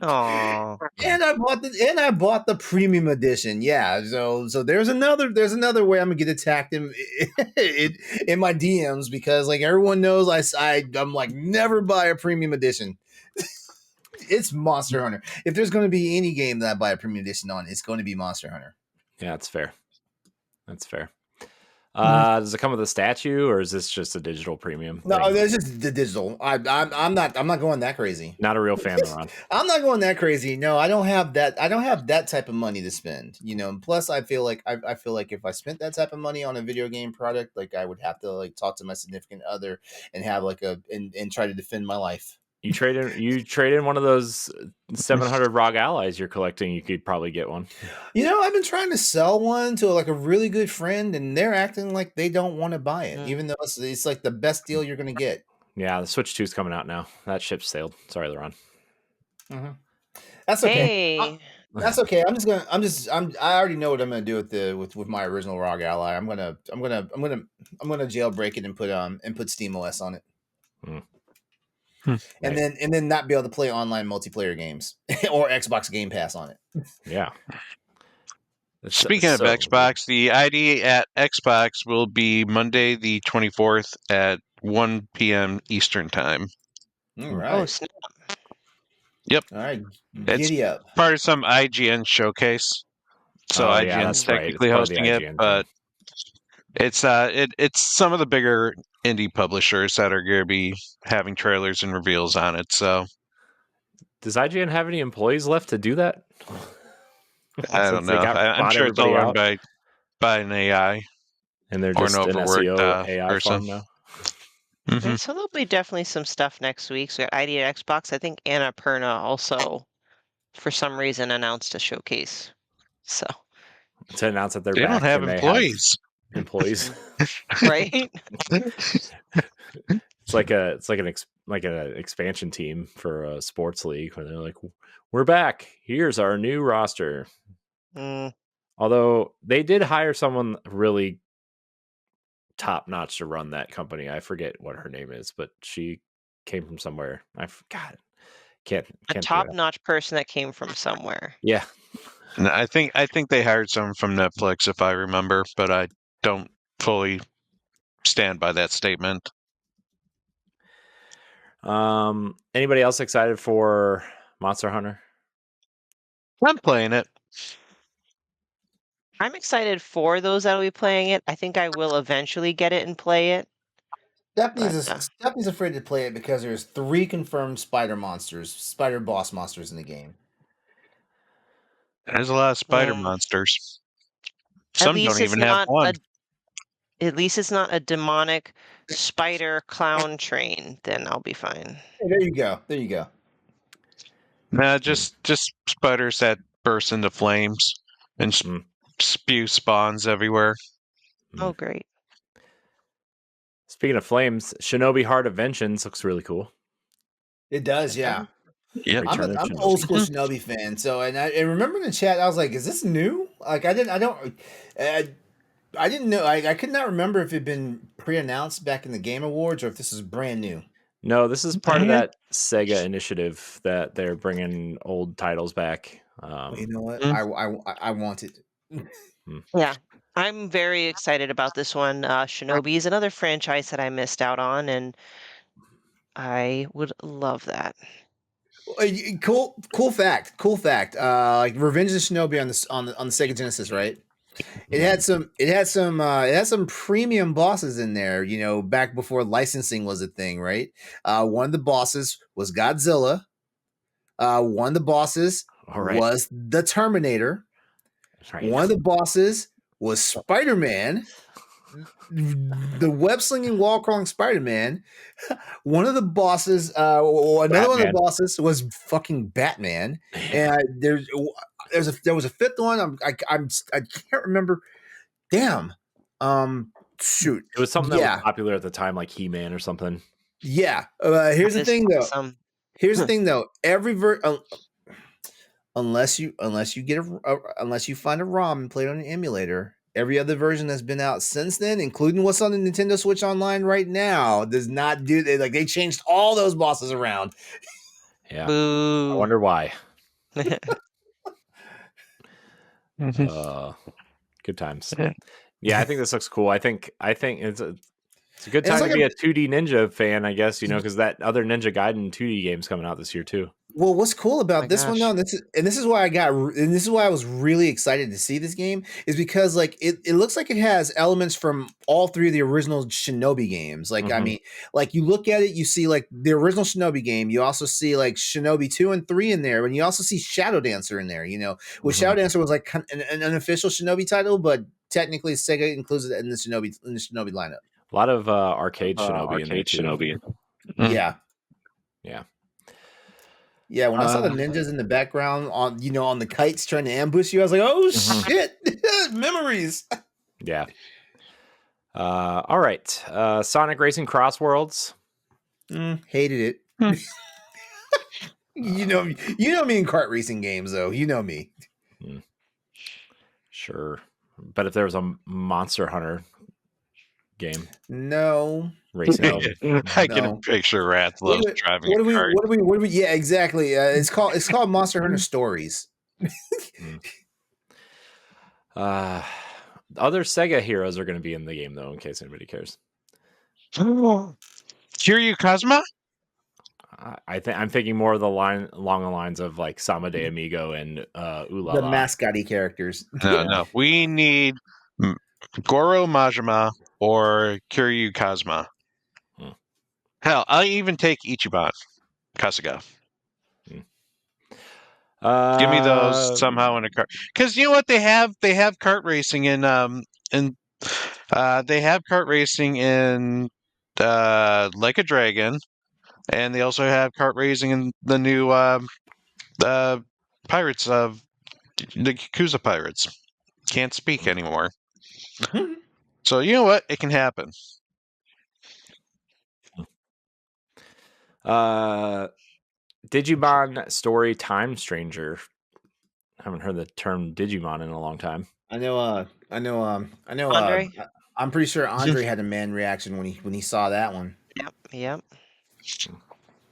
Aw.
And I bought the premium edition. Yeah, so there's another way I'm gonna get attacked in my DMs because like everyone knows I'm like never buy a premium edition. It's Monster Hunter. If there's going to be any game that I buy a premium edition on, it's going to be Monster Hunter.
Yeah, that's fair. That's fair. Does it come with a statue, or is this just a digital premium?
No,
thing?
that's just the digital. I'm not going that crazy.
Not a real fan, LeRon.
I'm not going that crazy. No, I don't have that type of money to spend. Plus I feel like if I spent that type of money on a video game product, like I would have to like talk to my significant other and have like and try to defend my life.
You trade in one of those 700 ROG allies you're collecting. You could probably get one.
I've been trying to sell one to like a really good friend, and they're acting like they don't want to buy it, even though it's like the best deal you're going to get.
Yeah, the Switch 2 is coming out now. That ship sailed. Sorry, LeRon.
Mm-hmm. That's okay.
Hey.
That's okay. I already know what I'm gonna do with my original ROG ally. I'm gonna jailbreak it and put SteamOS on it. And then not be able to play online multiplayer games or Xbox Game Pass on it.
Yeah.
Speaking of Xbox, the ID at Xbox will be Monday the 24th at 1 p.m. Eastern Time.
All right.
Oh, snap.
Yep.
All right.
It's
Giddy up.
part of some IGN showcase. So IGN's technically hosting it, but it's some of the bigger indie publishers that are going to be having trailers and reveals on it. So
Does IGN have any employees left to do that?
I don't know. I'm sure it's all run by an AI.
And they're
or
just
an
an
overworked
SEO AI
person.
farm now.
Mhm.
So there'll be definitely some stuff next week. So we got ID at Xbox. I think Annapurna also, for some reason, announced a showcase. So
To announce that they're
They
back
don't have
and
employees.
they have employees.
right?
It's like an expansion team for a sports league where they're like, we're back. Here's our new roster.
Mm,
Although they did hire someone really top notch to run that company. I forget what her name is, but she came from somewhere. I forgot. Can't
a
figure it out.
top-notch person that came from somewhere.
Yeah.
No, I think they hired someone from Netflix, if I remember, but I don't fully stand by that statement.
Anybody else excited for Monster Hunter?
I'm playing it.
I'm excited for those that'll be playing it. I think I will eventually get it and play it.
Stephanie's afraid to play it because there's 3 confirmed spider boss monsters in the game.
There's a lot of spider
Yeah.
monsters.
At
Some
least
don't
it's
even have
not
one.
at least it's not a demonic spider clown train. Then I'll be fine.
Hey, there you go. There you go.
Nah, just spiders that burst into flames and spew spawns everywhere.
Oh, great.
Speaking of flames, Shinobi Heart of Vengeance looks really cool.
It does, yeah.
Yeah,
I'm an old school Shinobi fan, so and I remember in the chat I was like, "Is this new?" Like I didn't know. I could not remember if it had been pre-announced back in the Game Awards or if this is brand new.
No, this is part of that Sega initiative that they're bringing old titles back.
Well, you know what? I want it.
Yeah, I'm very excited about this one. Shinobi is another franchise that I missed out on, and I would love that.
Cool fact. Like Revenge of the Shinobi on the Sega Genesis, right? It had some premium bosses in there, you know, back before licensing was a thing, right? One of the bosses was Godzilla. One of the bosses was the Terminator.
Right.
One of the bosses was Spider-Man. The web slinging wall crawling Spider-Man. One of the bosses, another one of the bosses was fucking Batman. And there was a fifth one. I can't remember. Damn. Shoot.
It was something that was popular at the time, like He-Man or something.
Yeah. Here's the thing, though. Here's the thing, though. Every unless you find a ROM and play it on an emulator, every other version that's been out since then, including what's on the Nintendo Switch Online right now, does not do that. Like they changed all those bosses around.
Yeah. I wonder why. Good times. Yeah, I think this looks cool. I think it's a good time to be a 2D Ninja fan, I guess, you know, because that other Ninja Gaiden 2D game's coming out this year too.
Well, what's cool about this one though, this is why I was really excited to see this game, is because like it looks like it has elements from all 3 of the original Shinobi games. Like I mean, like you look at it, you see like the original Shinobi game, you also see like Shinobi 2 and 3 in there, and you also see Shadow Dancer in there, you know, which Shadow Dancer was like an unofficial Shinobi title, but technically Sega includes it in the Shinobi lineup.
A lot of arcade Shinobi in there too.
Yeah.
Yeah.
Yeah, when I saw the ninjas in the background on the kites trying to ambush you, I was like, "Oh shit, memories!"
Yeah. All right. Sonic Racing Cross Worlds.
Hated it. You know me in kart racing games, though. You know me.
Sure, but if there was a Monster Hunter game,
no
racing.
I can picture Rathlove driving a cart.
What do we? Yeah, exactly. It's called Monster Hunter Stories.
Other Sega heroes are going to be in the game, though, in case anybody cares.
Kiryu Kazuma?
I'm thinking more of along the lines of like Sama de Amigo and Ulala.
The mascotty characters.
No. We need Goro Majima or Kiryu Kazuma. Hell, I'll even take Ichiban Kasuga. Give me those somehow in a cart. Because you know what they have? They have kart racing in they have kart racing in Like a Dragon, and they also have kart racing in the new Pirates of the Yakuza Pirates. Can't speak anymore. So you know what? It can happen.
Digimon Story Time Stranger. I haven't heard the term Digimon in a long time.
I know.
Andre?
I'm pretty sure Andre had a man reaction when he saw that one.
Yep.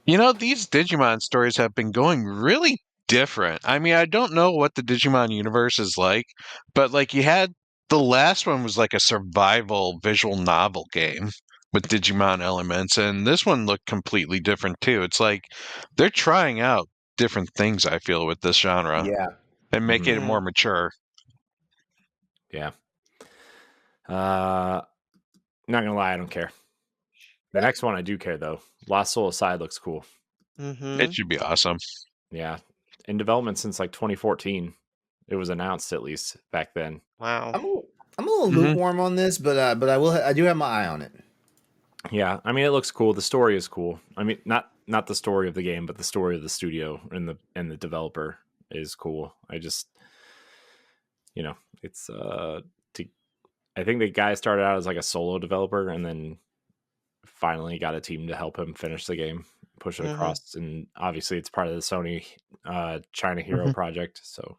You know, these Digimon stories have been going really different. I mean, I don't know what the Digimon universe is like, but like you had the last one was like a survival visual novel game with Digimon elements, and this one looked completely different too. It's like they're trying out different things, I feel, with this genre.
Yeah.
And making it more mature.
Yeah. Not gonna lie, I don't care. The next one I do care though. Lost Soul Aside looks cool.
It should be awesome.
Yeah. In development since like 2014. It was announced at least back then.
Wow.
I'm a little lukewarm on this, but I do have my eye on it.
Yeah, I mean it looks cool. The story is cool. I mean not the story of the game, but the story of the studio and the developer is cool. I just it's I think the guy started out as like a solo developer and then finally got a team to help him finish the game, push it across, and obviously it's part of the Sony China Hero project, so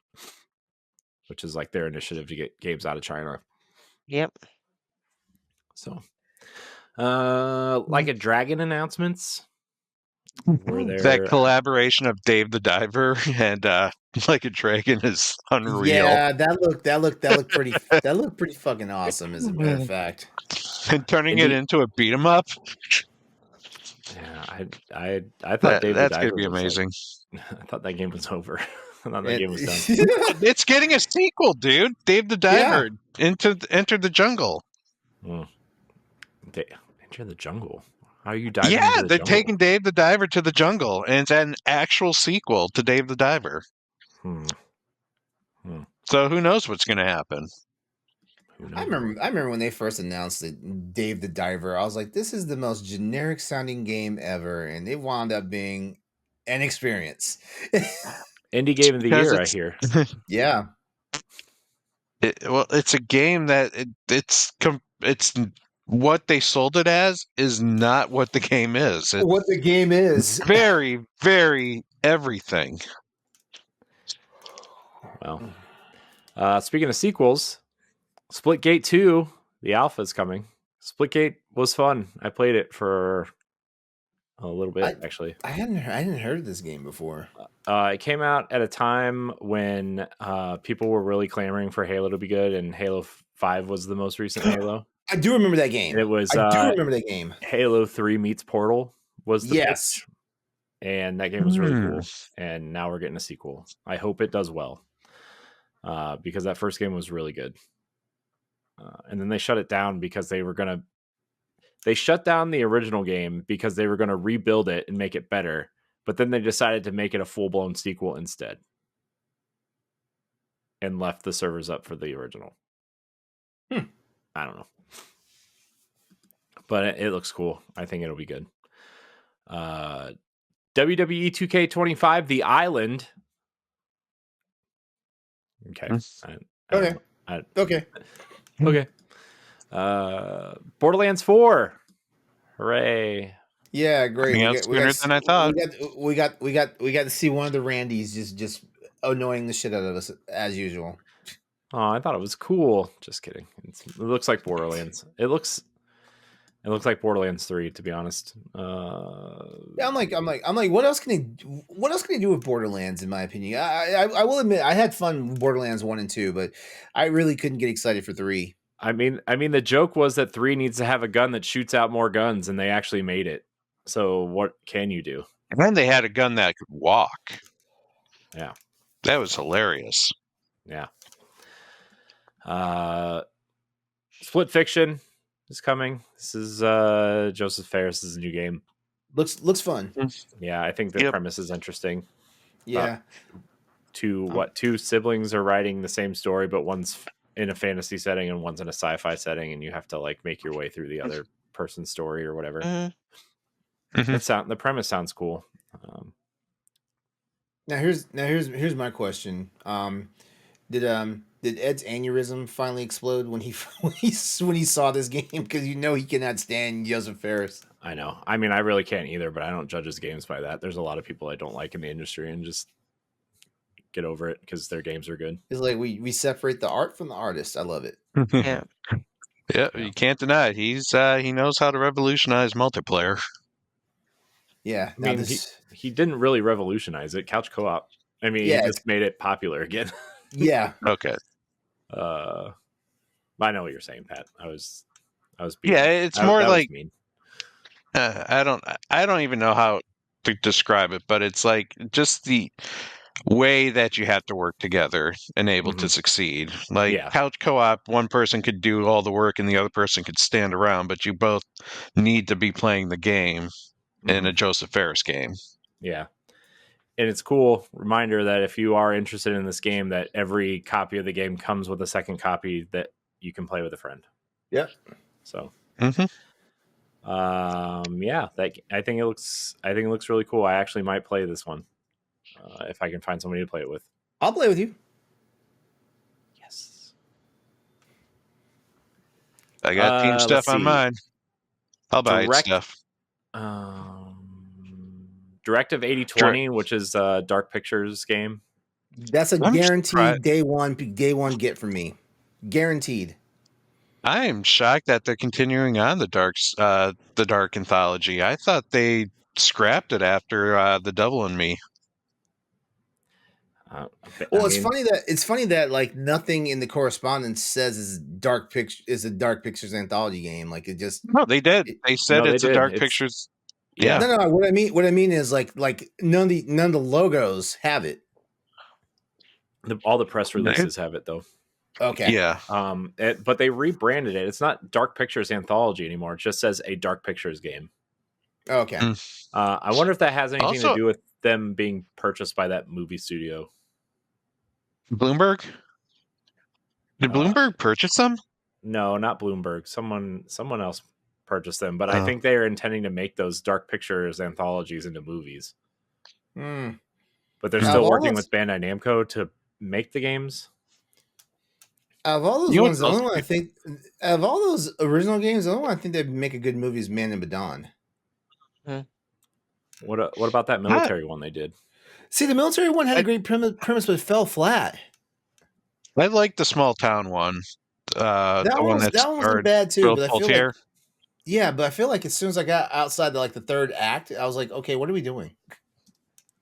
which is like their initiative to get games out of China.
Yep.
So Like a Dragon announcements. Were there
that collaboration of Dave the Diver and Like a Dragon is unreal.
Yeah, that looked pretty fucking awesome, as a matter of fact.
And turning it into a beat 'em up.
Yeah, I thought Dave the Diver
gonna be amazing.
I thought that game was over. I thought that game was done.
It's getting a sequel, dude. Dave the Diver Enter the Jungle.
Enter the Jungle. How are you diving?
Yeah,
into the
they're
jungle?
taking Dave the Diver to the jungle, and it's an actual sequel to Dave the Diver. So who knows what's going to happen?
I remember when they first announced it, Dave the Diver. I was like, "This is the most generic sounding game ever," and it wound up being an experience.
Indie game of the year, I hear.
Yeah.
It's a game that it's what they sold it as is not what the game is. It's
what the game is.
Very, very everything.
Well, speaking of sequels, Splitgate 2, the alpha is coming. Splitgate was fun. I played it for a little bit, actually.
I hadn't heard of this game before.
It came out at a time when people were really clamoring for Halo to be good, and Halo 5 was the most recent Halo.
I do remember that game.
It was.
I do remember that game.
Halo 3 meets Portal was the pitch, and that game was really cool. And now we're getting a sequel. I hope it does well, because that first game was really good. And then they shut it down because they shut down the original game because they were going to rebuild it and make it better. But then they decided to make it a full-blown sequel instead. And left the servers up for the original. I don't know. But it looks cool. I think it'll be good. WWE 2K25, The Island. Okay. Okay. Borderlands 4. Hooray.
Yeah, great.
Sooner than I thought.
We got to see one of the Randys just annoying the shit out of us as usual.
Oh, I thought it was cool. Just kidding. It looks like Borderlands. It looks like Borderlands 3, to be honest.
Yeah, I'm like, what else can he do with Borderlands? In my opinion, I will admit I had fun with Borderlands 1 and 2, but I really couldn't get excited for 3.
I mean, the joke was that 3 needs to have a gun that shoots out more guns, and they actually made it. So what can you do?
And then they had a gun that could walk.
Yeah,
that was hilarious.
Yeah. Split Fiction is coming. This is Joseph Ferris's new game.
Looks fun.
Yeah, I think the premise is interesting.
Yeah.
two siblings are writing the same story, but one's in a fantasy setting and one's in a sci-fi setting, and you have to like make your way through the other person's story or whatever. The premise sounds cool.
Now here's my question. Did Ed's aneurysm finally explode when he when he saw this game? Because he cannot stand Joseph Ferris.
I know. I mean, I really can't either, but I don't judge his games by that. There's a lot of people I don't like in the industry, and just get over it because their games are good.
It's like we separate the art from the artist. I love it.
Yeah.
Yeah, you can't deny it. He knows how to revolutionize multiplayer.
Yeah,
I mean, he didn't really revolutionize it. Couch co-op. I mean, he just made it popular again.
Yeah.
Okay.
I know what you're saying, Pat. I was
Yeah, it's more like I don't even know how to describe it, but it's like just the way that you have to work together and able to succeed. Like couch co-op, one person could do all the work and the other person could stand around, but you both need to be playing the game in a Joseph Ferris game.
Yeah. And it's cool reminder that if you are interested in this game, that every copy of the game comes with a second copy that you can play with a friend.
Yep.
So, yeah, I think it looks really cool. I actually might play this one if I can find somebody to play it with.
I'll play with you.
Yes.
I got team stuff on mine. I'll buy stuff.
Directive 8020, which is a Dark Pictures game.
That's a guaranteed day one get from me. Guaranteed.
I am shocked that they're continuing on the Dark anthology. I thought they scrapped it after The Devil and Me.
It's funny that like nothing in the correspondence says is a Dark Pictures anthology game. Like it just
they did. They said it's a Dark Pictures.
Yeah. No. What I mean is like none of the logos have it.
All the press releases have it though.
Okay.
Yeah.
But they rebranded it. It's not Dark Pictures Anthology anymore. It just says a Dark Pictures game.
Okay.
I wonder if that has anything to do with them being purchased by that movie studio.
Bloomberg? Did Bloomberg purchase them?
No, not Bloomberg. Someone else purchased them, but I think they are intending to make those Dark Pictures anthologies into movies. But they're still working with Bandai Namco to make the games.
Out of all those ones, the only one I think out of all those original games, the only one I think they'd make a good movie is Man and Badon.
What about that military one they did?
See, the military one had a great premise, but it fell flat.
I like the small town one.
That one wasn't bad too, but I feel like as soon as I got outside the third act, I was like, okay, what are we doing?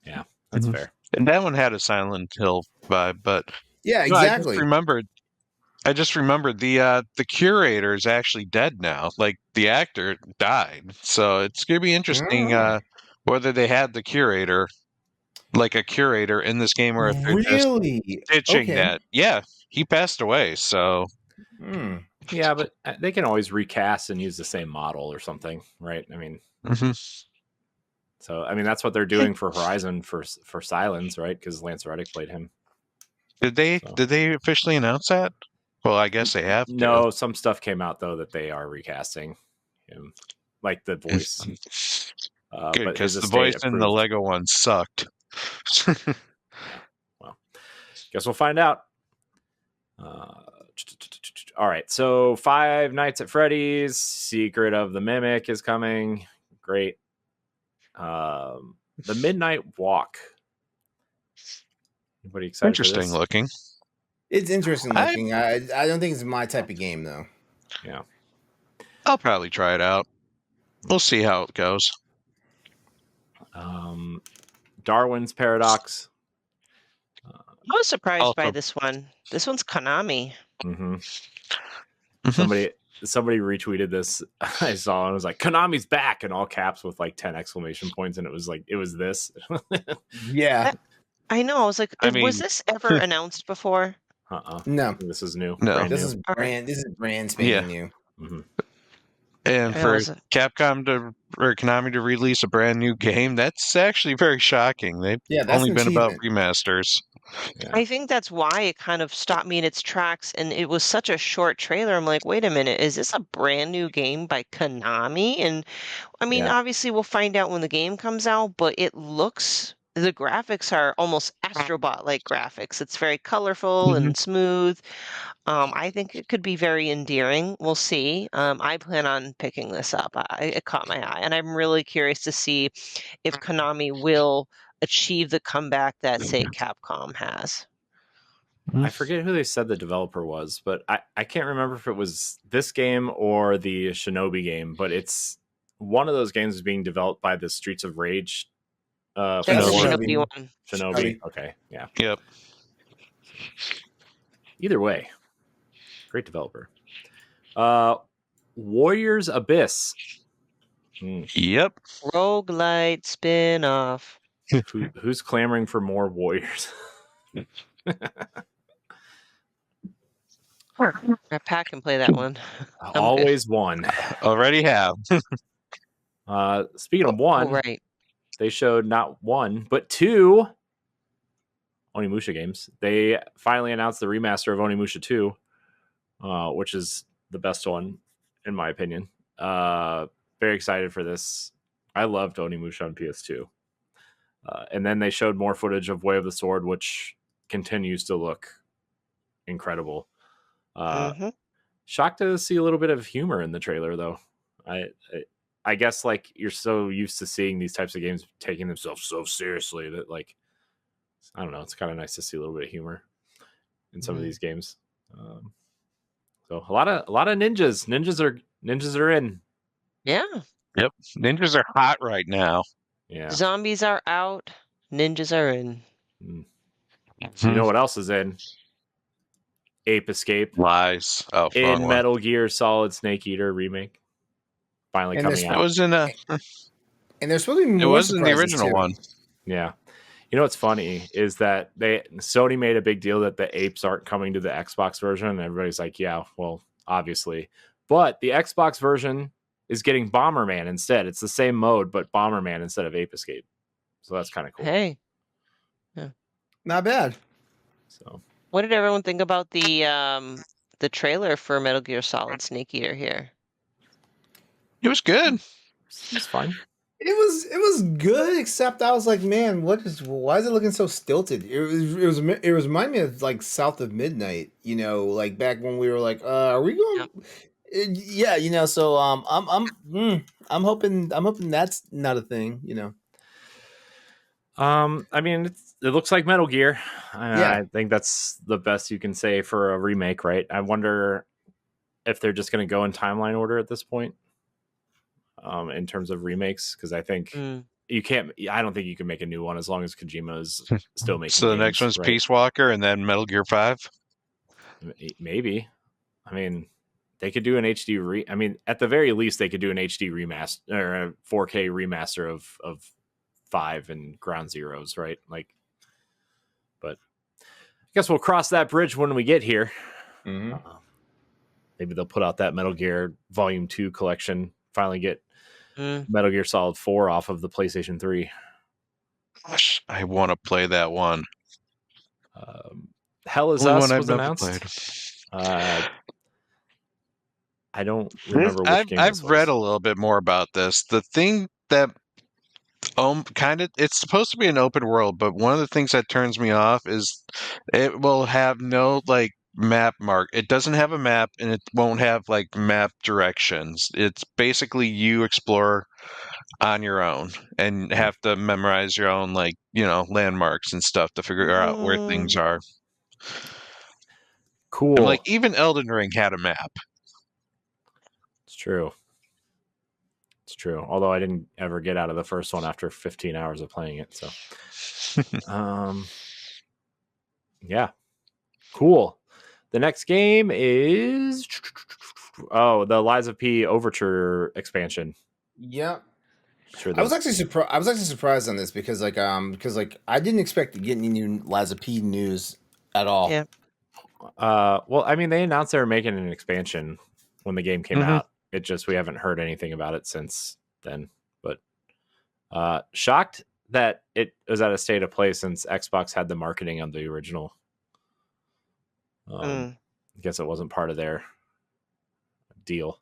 Yeah, that's fair.
And that one had a Silent Hill vibe, but
yeah, exactly.
I just remembered the curator is actually dead now. Like the actor died, so it's gonna be interesting whether they had the curator, like a curator in this game, or if they're just ditching that. Yeah, he passed away, so.
Yeah, but they can always recast and use the same model or something, right? I mean, so I mean that's what they're doing for Horizon for Silence, right? Because Lance Reddick played him.
Did they officially announce that? Well, I guess they have to.
No, some stuff came out though that they are recasting him, like the voice.
Good, because the voice in the Lego one sucked.
Yeah. Well, guess we'll find out. All right, so Five Nights at Freddy's: Secret of the Mimic is coming. Great. The Midnight Walk. Anybody excited?
Interesting looking.
It's interesting looking. I don't think it's my type of game though.
Yeah.
I'll probably try it out. We'll see how it goes.
Darwin's Paradox.
I was surprised by this one. This one's Konami.
Somebody retweeted this. I saw and it was like Konami's back in all caps with like 10 exclamation points, and it was this.
Yeah.
I know. I was like, was this ever announced before?
No.
This is new.
No.
This is brand spanking new.
And for Capcom or Konami to release a brand new game, that's actually very shocking. They've only been about remasters.
Yeah.
I think that's why it kind of stopped me in its tracks, and it was such a short trailer. I'm like, wait a minute, is this a brand new game by Konami? And I mean,
Yeah.
obviously we'll find out when the game comes out, but the graphics are almost Astrobot-like graphics. It's very colorful
Mhm.
and smooth. I think it could be very endearing. We'll see. I plan on picking this up. It caught my eye, and I'm really curious to see if Konami will achieve the comeback that, say, Capcom has.
I forget who they said the developer was, but I can't remember if it was this game or the Shinobi game, but it's one of those games is being developed by the Streets of Rage.
That's the
Shinobi.
Shinobi one.
Shinobi. Okay, yeah.
Yep.
Either way, great developer. Warriors Abyss.
Yep.
Roguelite spin-off.
Who's clamoring for more Warriors?
Pat can play that one. I'm good.
Always one.
Already have.
Speaking of one,
right.
they showed not one, but two Onimusha games. They finally announced the remaster of Onimusha 2, which is the best one, in my opinion. Very excited for this. I loved Onimusha on PS2. And then they showed more footage of Way of the Sword, which continues to look incredible. Shocked to see a little bit of humor in the trailer, though. I guess like you're so used to seeing these types of games taking themselves so seriously that like I don't know, it's kind of nice to see a little bit of humor in some of these games. So a lot of ninjas. Ninjas are in.
Yeah.
Yep. Ninjas are hot right now.
Yeah.
Zombies are out. Ninjas are in.
You know what else is in? Ape Escape.
Lies. Oh,
in Metal Gear Solid Snake Eater remake. Finally
And
coming out.
It was in a.
And there's supposed to be more.
It was in the
surprises,
original
too.
one.
Yeah. You know what's funny is that Sony made a big deal that the apes aren't coming to the Xbox version, and everybody's like, yeah, well, obviously. But the Xbox version is getting Bomberman instead. It's the same mode, but Bomberman instead of Ape Escape. So that's kind of cool.
Hey.
Not bad.
So
what did everyone think about the trailer for Metal Gear Solid Snake Eater here?
It was good.
It's fine.
It was good, except I was like, man, why is it looking so stilted? It was reminding me of like South of Midnight, like back when we were like, are we going? Yeah, so I'm hoping that's not a thing,
I mean, it looks like Metal Gear.
Yeah.
I think that's the best you can say for a remake, right? I wonder if they're just going to go in timeline order at this point, in terms of remakes, because I think you can't. I don't think you can make a new one as long as Kojima is still making.
So the next one's
right?
Peace Walker, and then Metal Gear 5.
Maybe. I mean, they could do an HD I mean, at the very least, they could do an HD remaster or a 4K remaster of 5 and Ground Zeroes, right? Like, but I guess we'll cross that bridge when we get here. Maybe they'll put out that Metal Gear Volume 2 collection. Finally get Metal Gear Solid 4 off of the PlayStation 3.
Gosh, I want to play that one.
Hell Is Us was announced. I don't remember which game
I've read a little bit more about this. The thing that it's supposed to be an open world, but one of the things that turns me off is it will have no like map mark. It doesn't have a map, and it won't have like map directions. It's basically you explore on your own and have to memorize your own like landmarks and stuff to figure out where things are.
Cool.
And, like even Elden Ring had a map.
It's true. It's true. Although I didn't ever get out of the first one after 15 hours of playing it. So, yeah, cool. The next game is the Lies of P Overture expansion.
Yeah.
Sure.
I was actually surprised on this because I didn't expect to get any new Lies of P news at all.
Yeah.
Well, I mean, they announced they were making an expansion when the game came out. It just we haven't heard anything about it since then. But shocked that it was at a state of play since Xbox had the marketing on the original. I guess it wasn't part of their deal.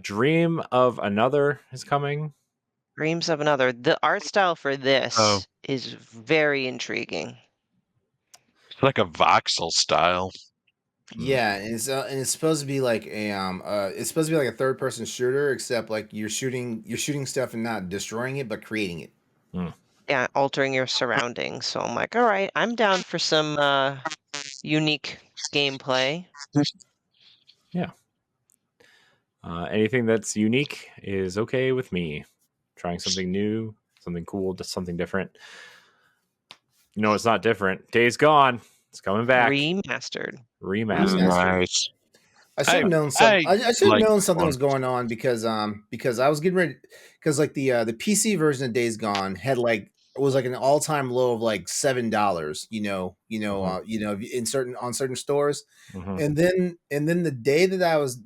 Dream of Another is coming.
Dreams of Another. The art style for this is very intriguing.
It's like a voxel style.
Yeah, and it's supposed to be like it's supposed to be like a third person shooter, except like you're shooting stuff and not destroying it, but creating it.
Yeah, altering your surroundings. So I'm like, all right, I'm down for some unique gameplay.
Yeah. Anything that's unique is okay with me. Trying something new, something cool, just something different. You know, it's not different. Days Gone. It's coming back.
Remastered.
Nice.
I should have known something. I should have known something was going on because I was getting ready because like the PC version of Days Gone had like it was like an all time low of like $7. In certain stores, and then the day that I was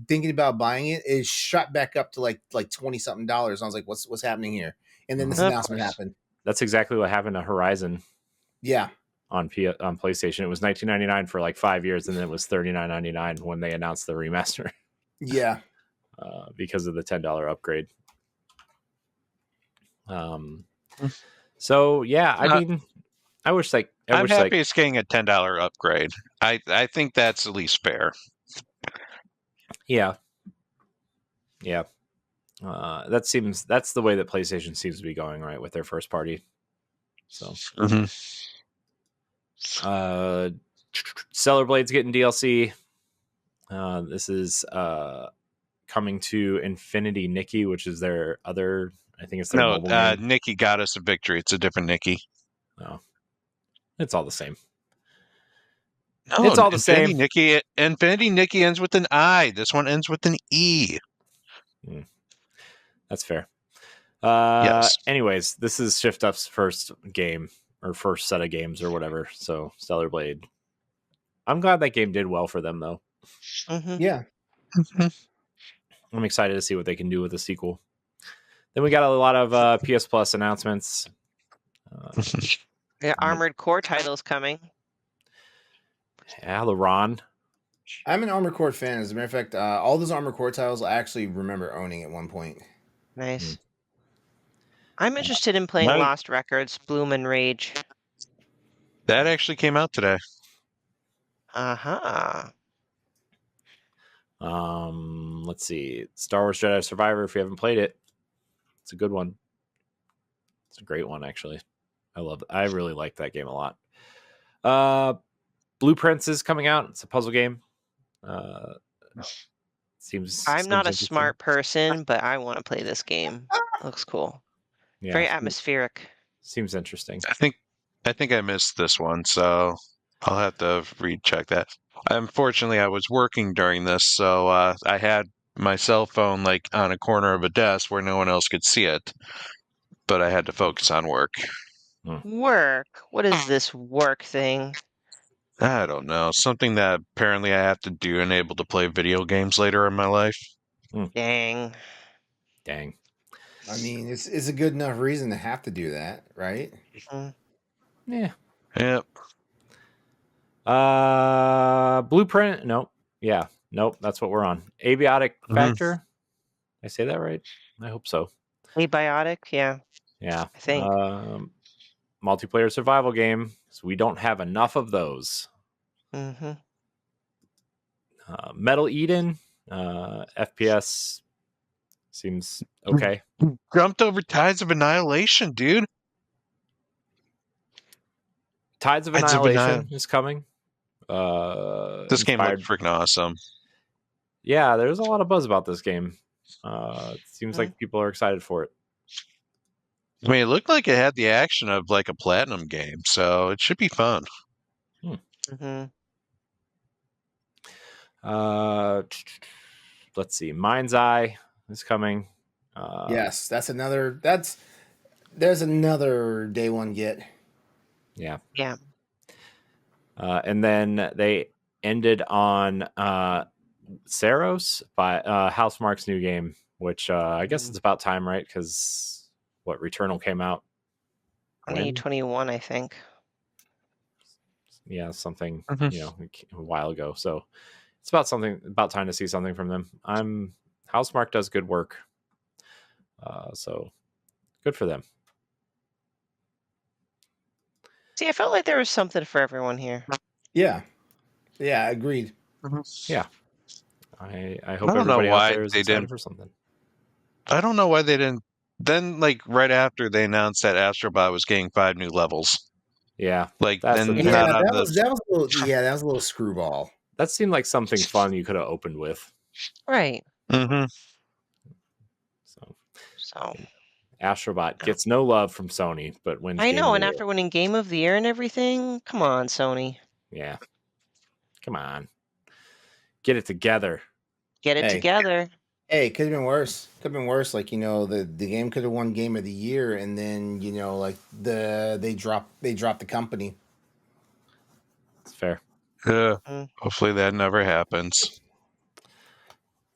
thinking about buying it, it shot back up to like $20 something. I was like, what's happening here? And then this announcement happened.
That's exactly what happened to Horizon.
Yeah.
On PlayStation, it was $19.99 for like 5 years, and then it was $39.99 when they announced the remaster.
Yeah,
because of the $10 upgrade. So yeah, I mean, I wish like
I'm happy it's getting a $10 upgrade. I think that's at least fair.
Yeah. That's the way that PlayStation seems to be going, right, with their first party. So. Stellar Blade's getting DLC. This is coming to Infinity Nikki, which is their other. I think it's their mobile game.
Nikki got us a victory. It's a different Nikki.
No, it's all the same.
No, it's all the same. Infinity Nikki ends with an I. This one ends with an E.
That's fair.
Yes.
Anyways, this is Shift Up's first game or first set of games or whatever. So Stellar Blade. I'm glad that game did well for them, though.
Yeah.
I'm excited to see what they can do with the sequel. Then we got a lot of PS Plus announcements.
Armored Core titles coming.
Yeah, LeRon.
I'm an Armored Core fan. As a matter of fact, all those Armored Core titles I actually remember owning at one point.
Nice. I'm interested in playing Lost Records, Bloom and Rage.
That actually came out today.
Let's see. Star Wars Jedi Survivor, if you haven't played it. It's a good one. It's a great one, actually. I really like that game a lot. Blueprints is coming out. It's a puzzle game.
I'm not a smart person, but I want to play this game. Looks cool. Yeah, very atmospheric.
Seems interesting.
I think I missed this one, so I'll have to recheck that. Unfortunately, I was working during this, so I had my cell phone like on a corner of a desk where no one else could see it, but I had to focus on work.
Work? What is this work thing?
I don't know. Something that apparently I have to do and able to play video games later in my life.
Dang.
I mean, it's a good enough reason to have to do that, right?
Yeah.
Yep.
Blueprint? Nope. Yeah. Nope. That's what we're on. Abiotic Factor? Did I say that right? I hope so.
Abiotic? Yeah.
Yeah.
I think.
Multiplayer survival game. So we don't have enough of those. Metal Eden. FPS. Seems okay.
Jumped over Tides of Annihilation, dude.
Tides of Annihilation is coming.
This game looks freaking awesome.
Yeah, there's a lot of buzz about this game. It seems like people are excited for it.
I mean, it looked like it had the action of like a platinum game, so it should be fun.
Let's see. Mind's Eye is coming.
Yes, there's another day one get.
Yeah.
Yeah.
And then they ended on Saros by Housemarque's new game. which I guess it's about time, right? Because what Returnal came out
2021, I think.
Yeah, something
Mhm.
a while ago. So it's about time to see something from them. Housemarque does good work, so good for them.
See, I felt like there was something for everyone here.
Yeah, agreed.
Yeah, I hope
I don't know
everybody out
why
there is
they
excited
didn't.
for something.
I don't know why they didn't. Then, like right after they announced that Astrobot was getting 5 new levels,
Yeah,
like
that's the
then
thing.
Yeah,
not on
that
the.
was a little screwball.
That seemed like something fun you could have opened with.
Right.
Mm-hmm.
So
Astrobot
no.
gets no love from Sony, but wins
I
Game
know,
of the
and
Year.
after winning Game of the Year and everything, come on, Sony.
Yeah, come on, get it together.
Get it
Hey.
together.
Hey, it could have been worse. Could have been worse. Like, the game could have won Game of the Year, and then like they dropped the company.
It's fair.
Mm.
Hopefully that never happens.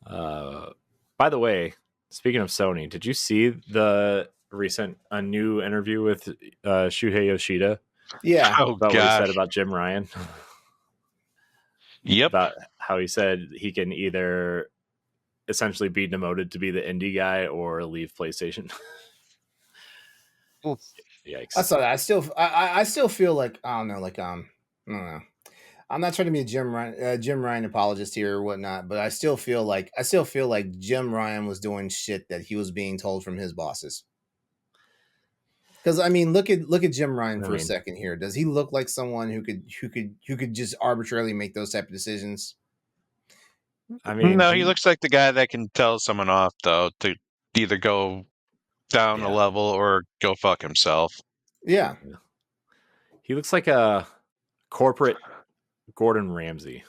By the way, speaking of Sony, did you see the recent new interview with Shuhei Yoshida
Yeah.
Oh
about what he said
gosh.
about Jim Ryan?
Yep.
About how he said he can either essentially be demoted to be the indie guy or leave PlayStation.
Ooh.
Yikes.
I saw that. I still feel like, I don't know, like I don't know. I'm not trying to be a Jim Ryan apologist here or whatnot, but I still feel like Jim Ryan was doing shit that he was being told from his bosses. Because I mean, look at Jim Ryan for a second here. Does he look like someone who could just arbitrarily make those type of decisions?
I mean,
No, he looks like the guy that can tell someone off though to either go down a level or go fuck himself.
Yeah.
He looks like a corporate Gordon Ramsay.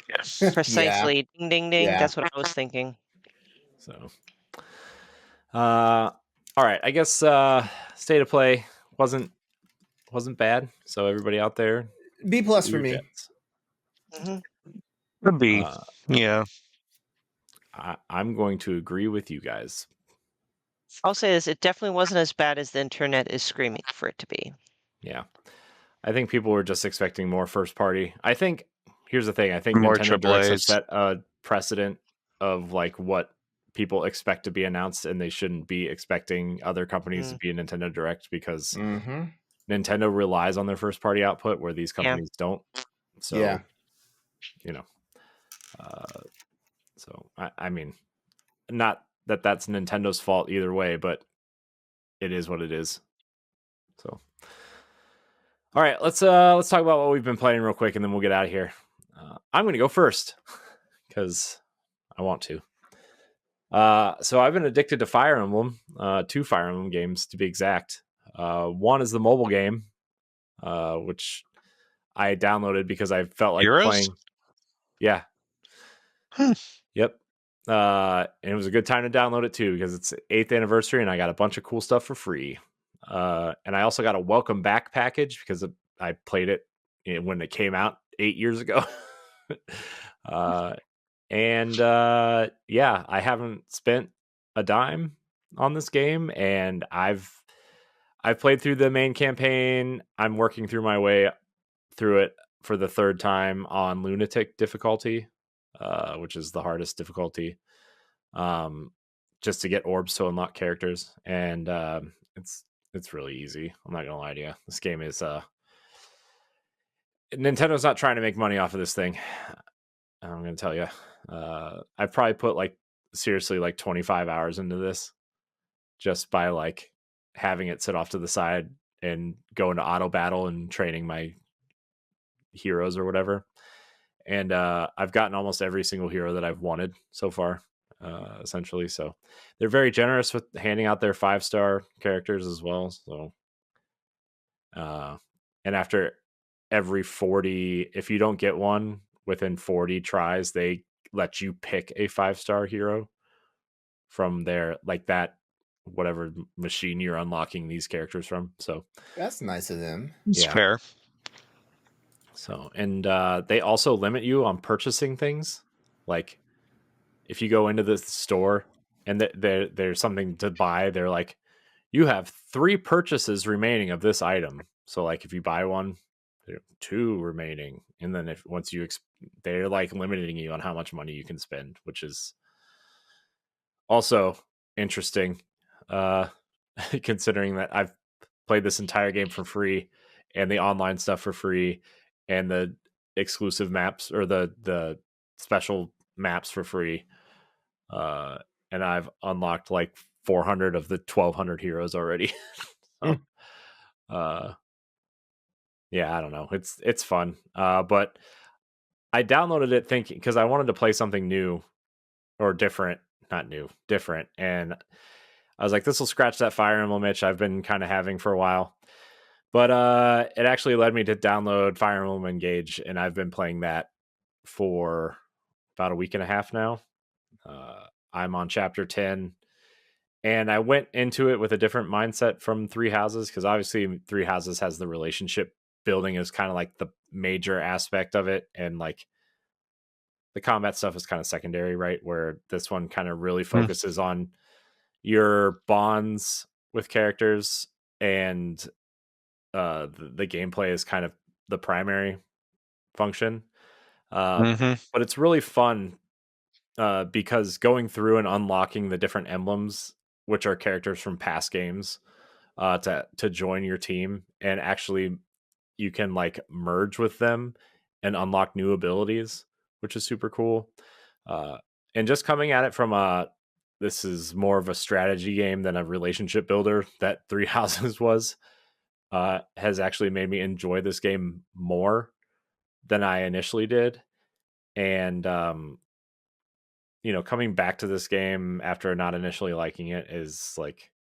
Yes.
Precisely. Ding, ding, ding.
Yeah.
That's what I was thinking.
So, all right. I guess State of Play wasn't bad. So everybody out there,
B+
do
for
your
me.
bets.
Could be. Yeah.
I'm going to agree with you guys.
I'll say this: it definitely wasn't as bad as the internet is screaming for it to be.
Yeah, I think people were just expecting more first party. I think here's the thing. I think
More
Nintendo Directs have
AAAs.
set a precedent of like what people expect to be announced, and they shouldn't be expecting other companies to be a Nintendo Direct because Nintendo relies on their first party output where these companies don't. So,
Yeah.
So I mean, not that that's Nintendo's fault either way, but it is what it is. So, all right, let's talk about what we've been playing real quick, and then we'll get out of here. I'm going to go first because I want to. So I've been addicted to Fire Emblem, 2 Fire Emblem games to be exact. One is the mobile game, which I downloaded because I felt like
Heroes?
playing. Yeah. Yep. And it was a good time to download it too because it's 8th anniversary and I got a bunch of cool stuff for free. And I also got a welcome back package because I played it when it came out 8 years ago. Yeah, I haven't spent a dime on this game, and I've played through the main campaign. I'm working through my way through it for the 3rd time on Lunatic difficulty, which is the hardest difficulty, just to get orbs to unlock characters, and it's really easy. I'm not gonna lie to you. This game is Nintendo's not trying to make money off of this thing. I'm gonna tell you. I've probably put seriously 25 hours into this just by having it sit off to the side and go into auto battle and training my heroes or whatever. And I've gotten almost every single hero that I've wanted so far, essentially. So they're very generous with handing out their 5-star characters as well. So, and after every 40, if you don't get one within 40 tries, they let you pick a 5-star hero from their that whatever machine you're unlocking these characters from. So
that's nice of them.
It's fair.
So, and they also limit you on purchasing things. Like if you go into the store and there's something to buy. They're like, you have 3 purchases remaining of this item. So like if you buy one, 2 remaining, and then if once you they're like limiting you on how much money you can spend, which is also interesting, considering that I've played this entire game for free and the online stuff for free and the exclusive maps or the special maps for free, and I've unlocked like 400 of the 1200 heroes already. So, yeah, I don't know, it's fun, but I downloaded it thinking, because I wanted to play something new or different, not new, different, and I was like, this will scratch that Fire Emblem itch I've been kind of having for a while. But it actually led me to download Fire Emblem Engage, and I've been playing that for about a week and a half now. I'm on chapter 10, and I went into it with a different mindset from Three Houses, because obviously Three Houses has the relationship building as kind of like the major aspect of it, and like the combat stuff is kind of secondary, right? Where this one kind of really focuses on your bonds with characters, and the gameplay is kind of the primary function. But it's really fun, because going through and unlocking the different emblems, which are characters from past games, to join your team, and actually you can like merge with them and unlock new abilities, which is super cool. And just coming at it from this is more of a strategy game than a relationship builder that Three Houses was, has actually made me enjoy this game more than I initially did. And coming back to this game after not initially liking it is like,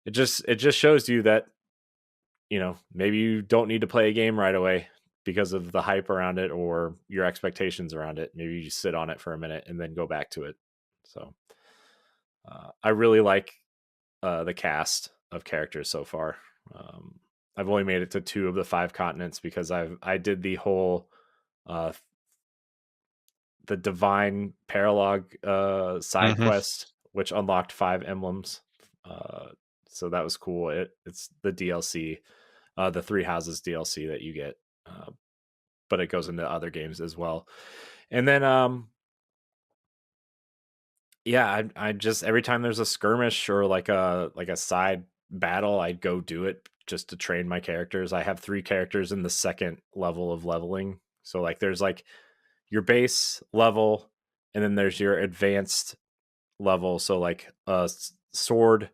it just shows you that maybe you don't need to play a game right away because of the hype around it or your expectations around it. Maybe you just sit on it for a minute and then go back to it. So I really like the cast of characters so far. I've only made it to 2 of the 5 continents because I did the whole the Divine Paralog side quest, which unlocked 5 emblems. So that was cool. It's the DLC, the Three Houses DLC that you get, but it goes into other games as well. And then yeah, I just, every time there's a skirmish or like a side battle, I'd go do it just to train my characters. I have 3 characters in the second level of leveling. So like there's like your base level, and then there's your advanced level. So like a sword,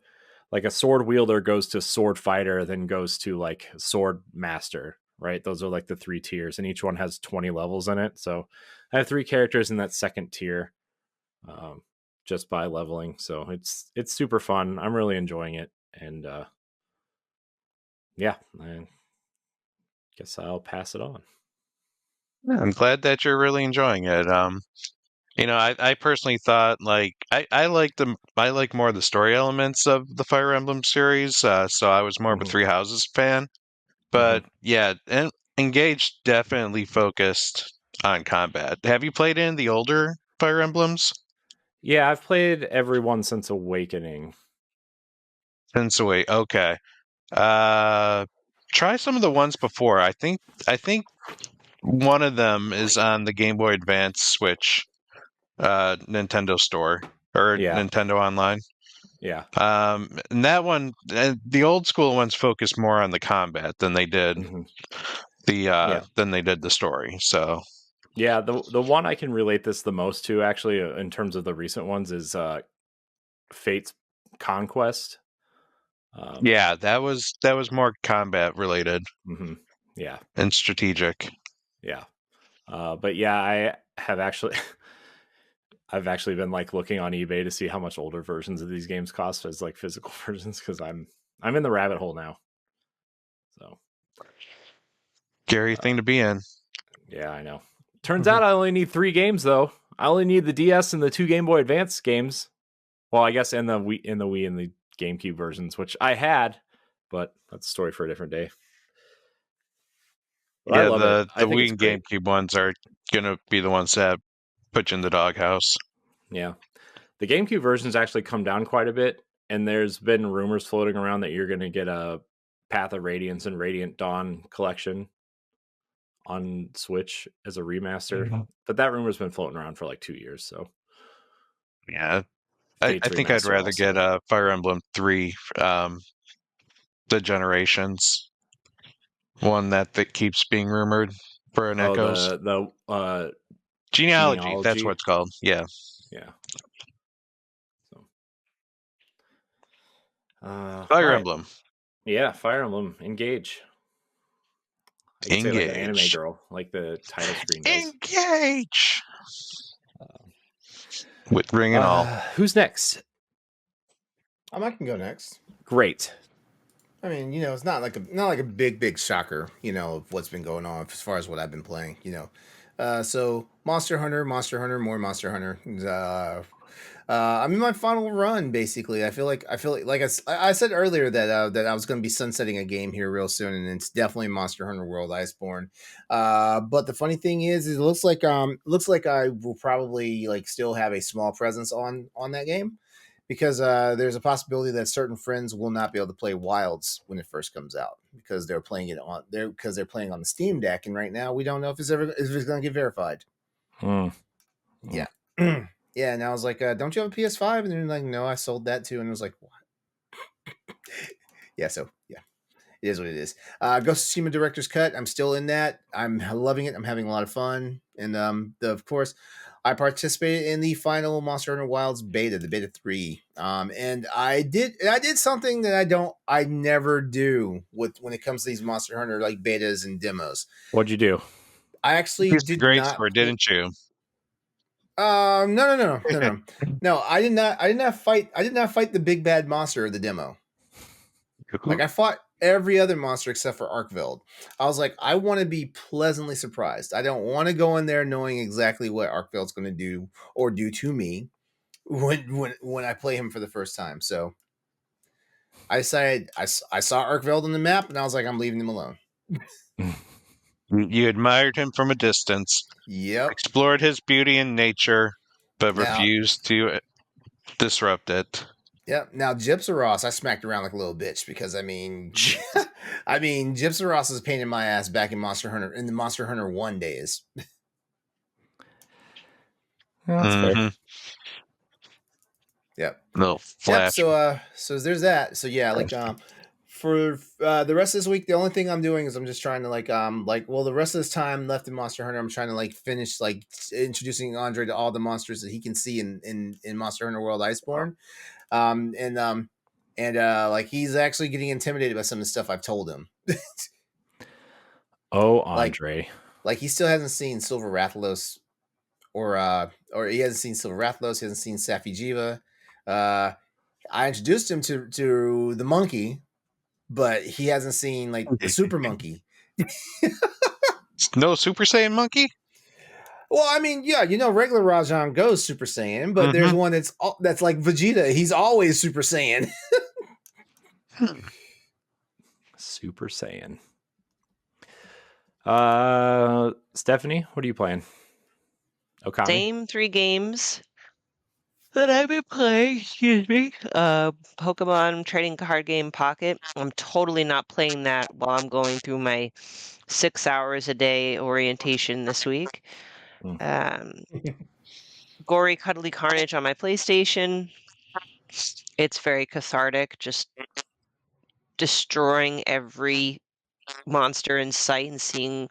like a sword wielder goes to sword fighter, then goes to like sword master, right? Those are like the 3 tiers, and each one has 20 levels in it. So I have 3 characters in that second tier, just by leveling. So it's super fun. I'm really enjoying it. And yeah, I guess I'll pass it on.
I'm glad that you're really enjoying it. I personally thought like I like more of the story elements of the Fire Emblem series, so I was more of a Three Houses fan. But yeah, and Engage definitely focused on combat. Have you played in the older Fire Emblems?
Yeah, I've played every one since Awakening.
Okay. Try some of the ones before. I think one of them is on the Game Boy Advance Switch, Nintendo Store or
Yeah.
Nintendo Online.
Yeah.
And that one, the old school ones focus more on the combat than they did the story. So
yeah, the one I can relate this the most to, actually, in terms of the recent ones, is Fate's Conquest.
yeah, that was more combat related.
Yeah,
and strategic.
Yeah, but yeah, I have actually. I've actually been like looking on eBay to see how much older versions of these games cost as like physical versions, because I'm in the rabbit hole now. So
scary thing to be in.
Yeah, I know. Turns out I only need 3 games though. I only need the DS and the 2 Game Boy Advance games. Well, I guess in the Wii and the GameCube versions, which I had, but that's a story for a different day. But
yeah,
I love it.
the
I think
Wii
it's
and
great.
GameCube ones are gonna be the ones that put you in the doghouse.
Yeah. The GameCube version's actually come down quite a bit, and there's been rumors floating around that you're going to get a Path of Radiance and Radiant Dawn collection on Switch as a remaster. But that rumor's been floating around for like 2 years, so.
Yeah. I think I'd rather get Fire Emblem 3, the Generations. One that keeps being rumored for an Echoes.
The
Genealogy, that's what it's called. Yeah.
Yeah. So.
Fire Emblem.
Yeah, Fire Emblem. Engage. I can say like an anime girl, like the title screen does.
Engage! With ring and all.
Who's next?
I can go next.
Great.
I mean, it's not like a big shocker, of what's been going on as far as what I've been playing, So Monster Hunter, more Monster Hunter. I'm in my final run, basically. I feel like I said earlier that that I was going to be sunsetting a game here real soon, and it's definitely Monster Hunter World Iceborne. But the funny thing is it looks like I will probably still have a small presence on that game, because there's a possibility that certain friends will not be able to play Wilds when it first comes out, because they're playing it on they're playing on the Steam Deck, and right now we don't know if it's going to get verified. Yeah. Yeah, and I was like, don't you have a PS5? And they're like, no, I sold that too. And I was like, what? Yeah, so yeah, it is what it is. Ghost of Tsushima Director's Cut. I'm still in that. I'm loving it. I'm having a lot of fun. And of course, I participated in the final Monster Hunter Wilds beta, the beta 3. And I did something that I never do when it comes to these Monster Hunter betas and demos.
What'd you do?
I actually did not.
Didn't you?
No. No, I did not fight the big bad monster of the demo. I fought every other monster except for Arkveld. I was like, I want to be pleasantly surprised. I don't want to go in there knowing exactly what Arkveld's going to do or do to me when I play him for the first time. So I decided I saw Arkveld on the map, and I was like, I'm leaving him alone.
You admired him from a distance.
Yep.
Explored his beauty and nature, but refused to disrupt it.
Yep. Now Gypsaros, I smacked around like a little bitch, because Gypsaros is a pain in my ass back in the Monster Hunter 1 days.
Yeah, that's fair.
Yep.
Little flash.
Yep, so there's that. So yeah, for the rest of this week, the only thing I'm doing is I'm just trying to the rest of this time left in Monster Hunter, I'm trying to finish introducing Andre to all the monsters that he can see in Monster Hunter World Iceborne. He's actually getting intimidated by some of the stuff I've told him.
Oh, Andre.
He still hasn't seen Silver Rathalos, or he hasn't seen Silver Rathalos, he hasn't seen Safi'jiiva. I introduced him to the monkey, but he hasn't seen the super monkey.
No Super Saiyan monkey?
Well, I mean, yeah, regular Rajan goes Super Saiyan, but there's one that's like Vegeta. He's always Super Saiyan.
Super Saiyan. Stephanie, what are you playing? Okami?
Same 3 games that I've been playing. Excuse me. Pokemon Trading Card Game Pocket. I'm totally not playing that while I'm going through my 6 hours a day orientation this week. Gory Cuddly Carnage on my PlayStation. It's very cathartic, just destroying every monster in sight and seeing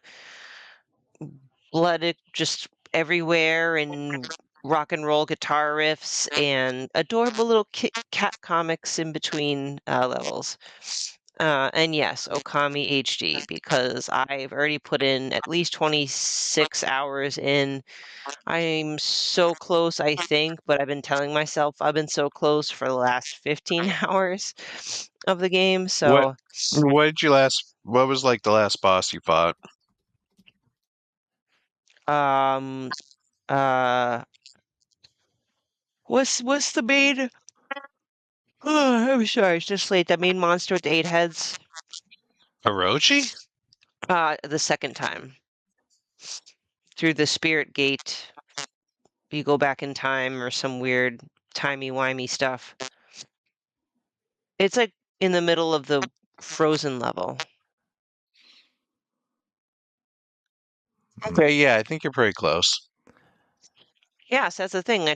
blood just everywhere, and rock and roll guitar riffs and adorable little cat comics in between levels. And yes, Okami HD, because I've already put in at least 26 hours in. I'm so close, I think, but I've been telling myself I've been so close for the last 15 hours of the game. So
what was the last boss you fought?
What's the main? Oh, I'm sorry, it's just late. That main monster with the 8 heads.
Orochi?
The second time. Through the spirit gate. You go back in time or some weird timey-wimey stuff. It's like in the middle of the Frozen level.
Okay, yeah, I think you're pretty close.
Yes, that's the thing.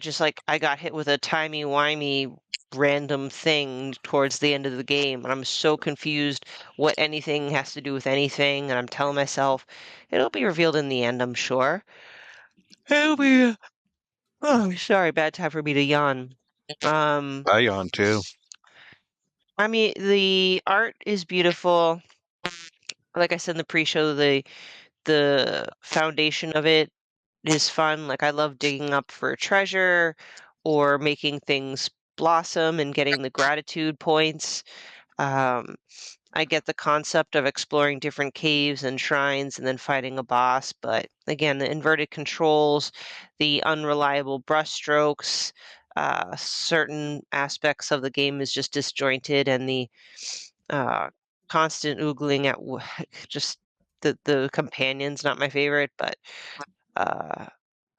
I got hit with a timey-wimey random thing towards the end of the game, and I'm so confused what anything has to do with anything, and I'm telling myself it'll be revealed in the end, I'm sure. It'll be. Oh, sorry, bad time for me to yawn.
I yawn too.
I mean, the art is beautiful. Like I said in the pre-show, the foundation of it is fun. Like I love digging up for treasure or making things blossom and getting the gratitude points. Um, I get the concept of exploring different caves and shrines and then fighting a boss, but again, the inverted controls, the unreliable brushstrokes, certain aspects of the game is just disjointed, and the uh, constant oogling at just the companion's not my favorite, but uh,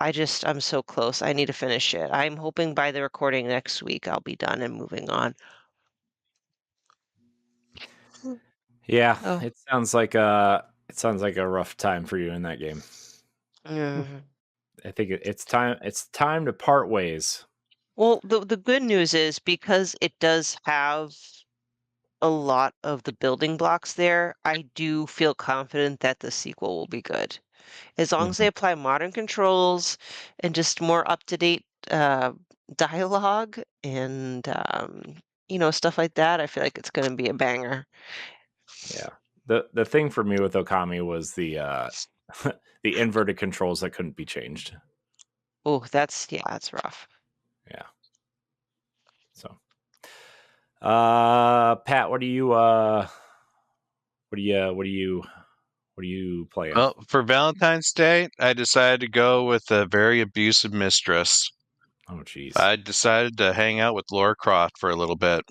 I'm so close. I need to finish it. I'm hoping by the recording next week I'll be done and moving on.
Yeah,
Oh.
it sounds like a rough time for you in that game. I think it's time to part ways.
Well, the good news is because it does have a lot of the building blocks there, I do feel confident that the sequel will be good. As long as they apply modern controls and just more up-to-date dialogue and stuff like that, I feel like it's going to be a banger.
Yeah. The thing for me with Okami was the the inverted controls that couldn't be changed.
Oh, that's rough.
Yeah. So, Pat, what are you playing?
Well, for Valentine's Day, I decided to go with a very abusive mistress.
Oh, jeez.
I decided to hang out with Laura Croft for a little bit.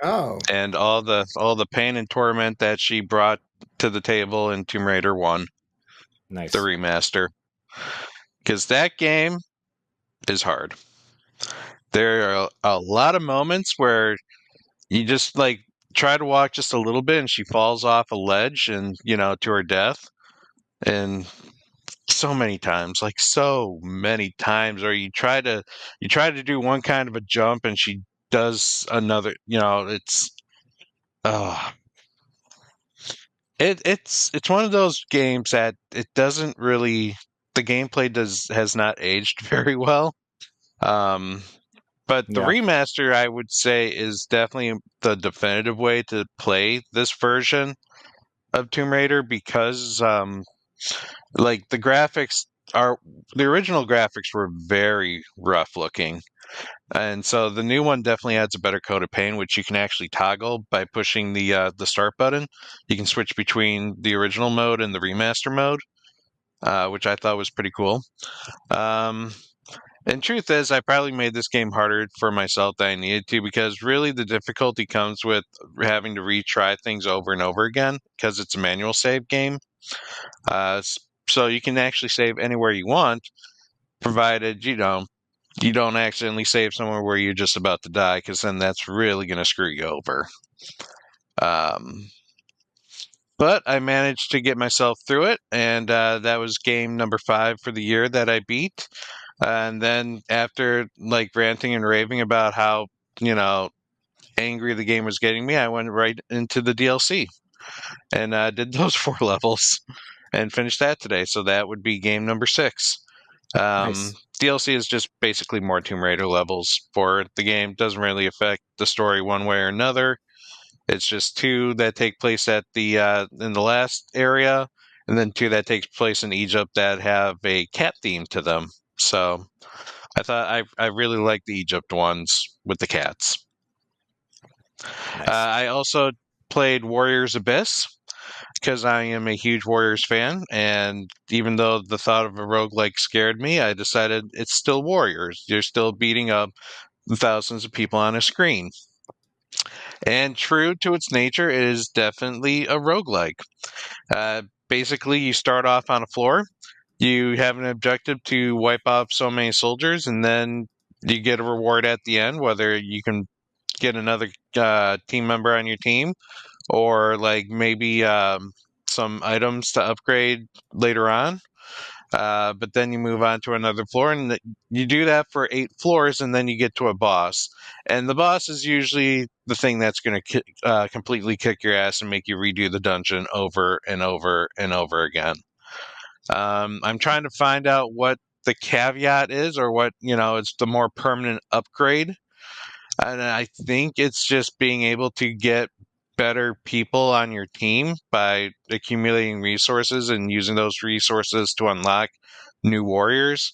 Oh.
And all the pain and torment that she brought to the table in Tomb Raider 1,
Nice.
the remaster. Because that game is hard. There are a lot of moments where you just like try to walk just a little bit and she falls off a ledge and, to her death. And so many times, or you try to do one kind of a jump and she does another, it's it's one of those games that it doesn't really, the gameplay has not aged very well. But the
Yeah.
remaster, I would say, is definitely the definitive way to play this version of Tomb Raider because the graphics are, the original graphics were very rough looking. And so the new one definitely adds a better coat of paint, which you can actually toggle by pushing the start button. You can switch between the original mode and the remaster mode, which I thought was pretty cool. And truth is, I probably made this game harder for myself than I needed to because really the difficulty comes with having to retry things over and over again because it's a manual save game. So you can actually save anywhere you want, provided you don't accidentally save somewhere where you're just about to die, because then that's really going to screw you over. But I managed to get myself through it, and that was game number 5 for the year that I beat. And then after ranting and raving about how angry the game was getting me, I went right into the DLC and did those 4 levels and finished that today. So that would be game number 6.
Nice.
DLC is just basically more Tomb Raider levels for the game. Doesn't really affect the story one way or another. It's just 2 that take place at the in the last area, and then 2 that takes place in Egypt that have a cat theme to them. So I thought I really like the Egypt ones with the cats.
Nice.
I also played Warriors Abyss because I am a huge Warriors fan, and even though the thought of a roguelike scared me, I decided it's still Warriors. You're still beating up thousands of people on a screen. And true to its nature, it is definitely a roguelike. Basically, you start off on a floor, you have an objective to wipe off so many soldiers, and then you get a reward at the end, whether you can get another team member on your team, or like maybe some items to upgrade later on. But then you move on to another floor, and you do that for 8 floors, and then you get to a boss. And the boss is usually the thing that's going to completely kick your ass and make you redo the dungeon over and over and over again. I'm trying to find out what the caveat is, or what, it's the more permanent upgrade. And I think it's just being able to get better people on your team by accumulating resources and using those resources to unlock new warriors.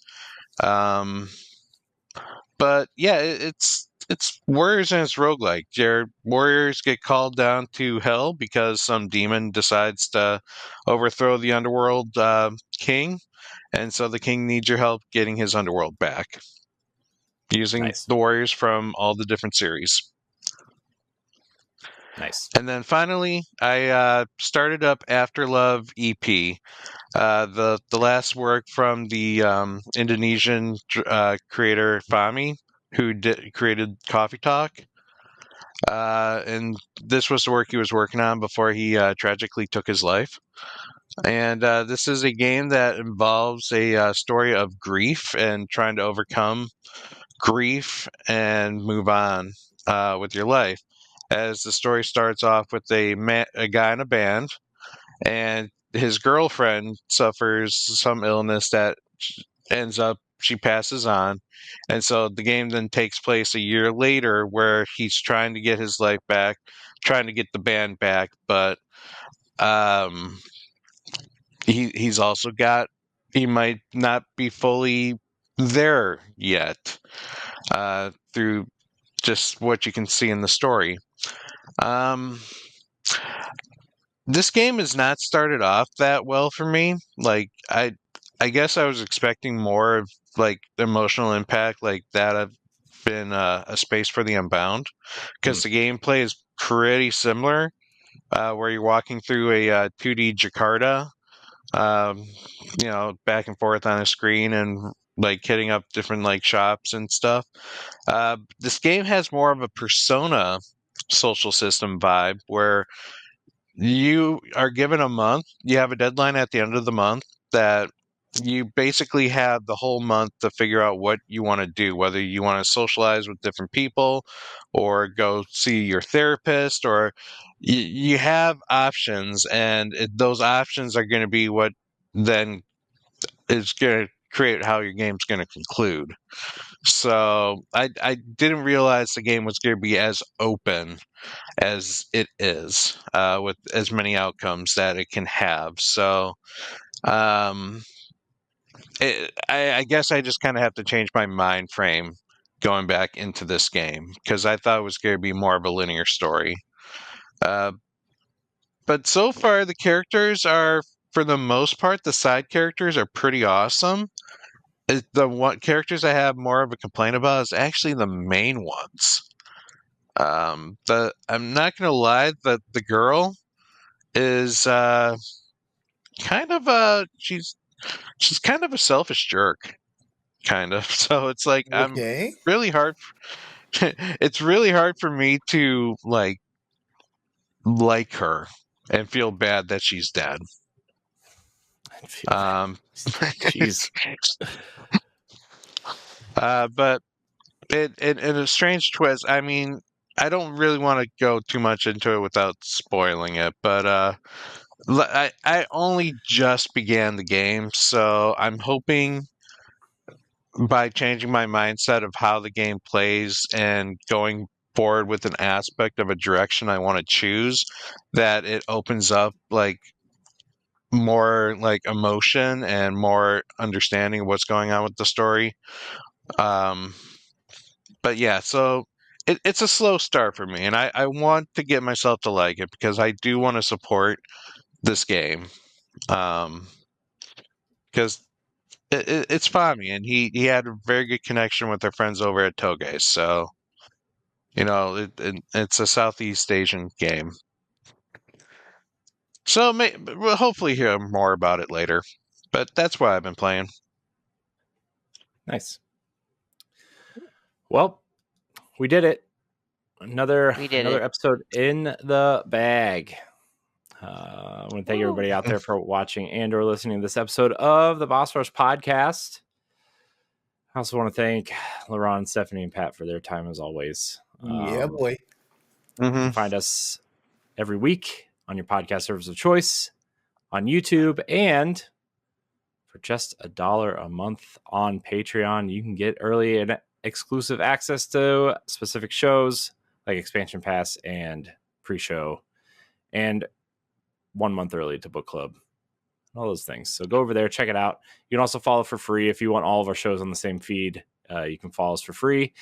But yeah, it's warriors and it's roguelike. Your warriors get called down to hell because some demon decides to overthrow the underworld king, and so the king needs your help getting his underworld back using the warriors from all the different series.
Nice.
And then finally, I started up Afterlove EP, the last work from the Indonesian creator Fahmi, who created Coffee Talk. And this was the work he was working on before he tragically took his life. And this is a game that involves a story of grief and trying to overcome grief and move on with your life. As the story starts off with a guy in a band, and his girlfriend suffers some illness that ends up she passes on, and so the game then takes place a year later, where he's trying to get his life back, trying to get the band back, but he's also he might not be fully there yet through just what you can see in the story. This game has not started off that well for me. Like, I guess I was expecting more of like emotional impact like that of been a Space for the Unbound, because the gameplay is pretty similar, where you're walking through a 2D Jakarta, back and forth on a screen and like hitting up different like shops and stuff. This game has more of a Persona social system vibe, where you are given a month. You have a deadline at the end of the month that you basically have the whole month to figure out what you want to do, whether you want to socialize with different people or go see your therapist, or you have options, and those options are going to be what then is going to create how your game's going to conclude. So I didn't realize the game was going to be as open as it is, with as many outcomes that it can have. So I guess I just kind of have to change my mind frame going back into this game, because I thought it was going to be more of a linear story. But so far, the characters are, for the most part, the side characters are pretty awesome. The characters I have more of a complaint about is actually the main ones. I'm not gonna lie, that the girl is kind of she's kind of a selfish jerk, kind of. So it's like
Okay.
really hard. It's really hard for me to like her and feel bad that she's dead.
Jeez.
But in a strange twist, I mean, I don't really want to go too much into it without spoiling it, but I only just began the game, so I'm hoping by changing my mindset of how the game plays and going forward with an aspect of a direction I want to choose, that it opens up like more like emotion and more understanding of what's going on with the story. But yeah, so it's a slow start for me, and I want to get myself to like it, because I do want to support this game, because it's Fami, and he had a very good connection with their friends over at Toge, so it's a Southeast Asian game. So we'll hopefully hear more about it later, but that's what I've been playing.
Nice. Well, we did it. Another episode in the bag. I want to thank everybody out there for watching and or listening to this episode of the Boss Rush podcast. I also want to thank LeRon, Stephanie, and Pat for their time as always.
Yeah, boy.
You can find us every week on your podcast service of choice, on YouTube, and for just $1 a month on Patreon, you can get early and exclusive access to specific shows like Expansion Pass and pre-show, and 1 month early to book club, all those things. So go over there, check it out. You can also follow for free if you want all of our shows on the same feed. You can follow us for free.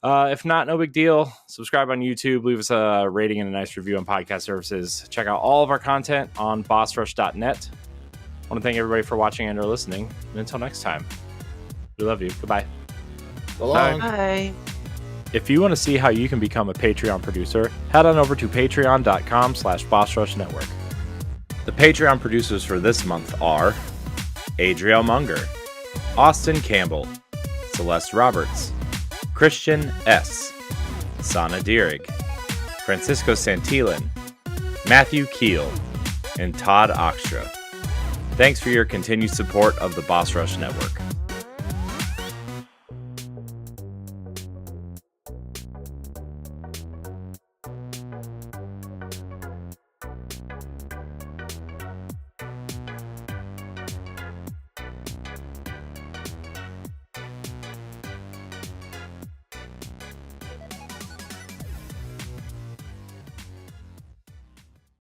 If not, no big deal. Subscribe on YouTube, leave us a rating and a nice review on podcast services. Check out all of our content on bossrush.net. I want to thank everybody for watching and or listening. And until next time, we love you. Goodbye.
Bye.
If you want to see how you can become a Patreon producer, head on over to patreon.com/bossrushnetwork. The Patreon producers for this month are Adriel Munger, Austin Campbell, Celeste Roberts, Christian S., Sana Dierig, Francisco Santillan, Matthew Keel, and Todd Oxtra. Thanks for your continued support of the Boss Rush Network.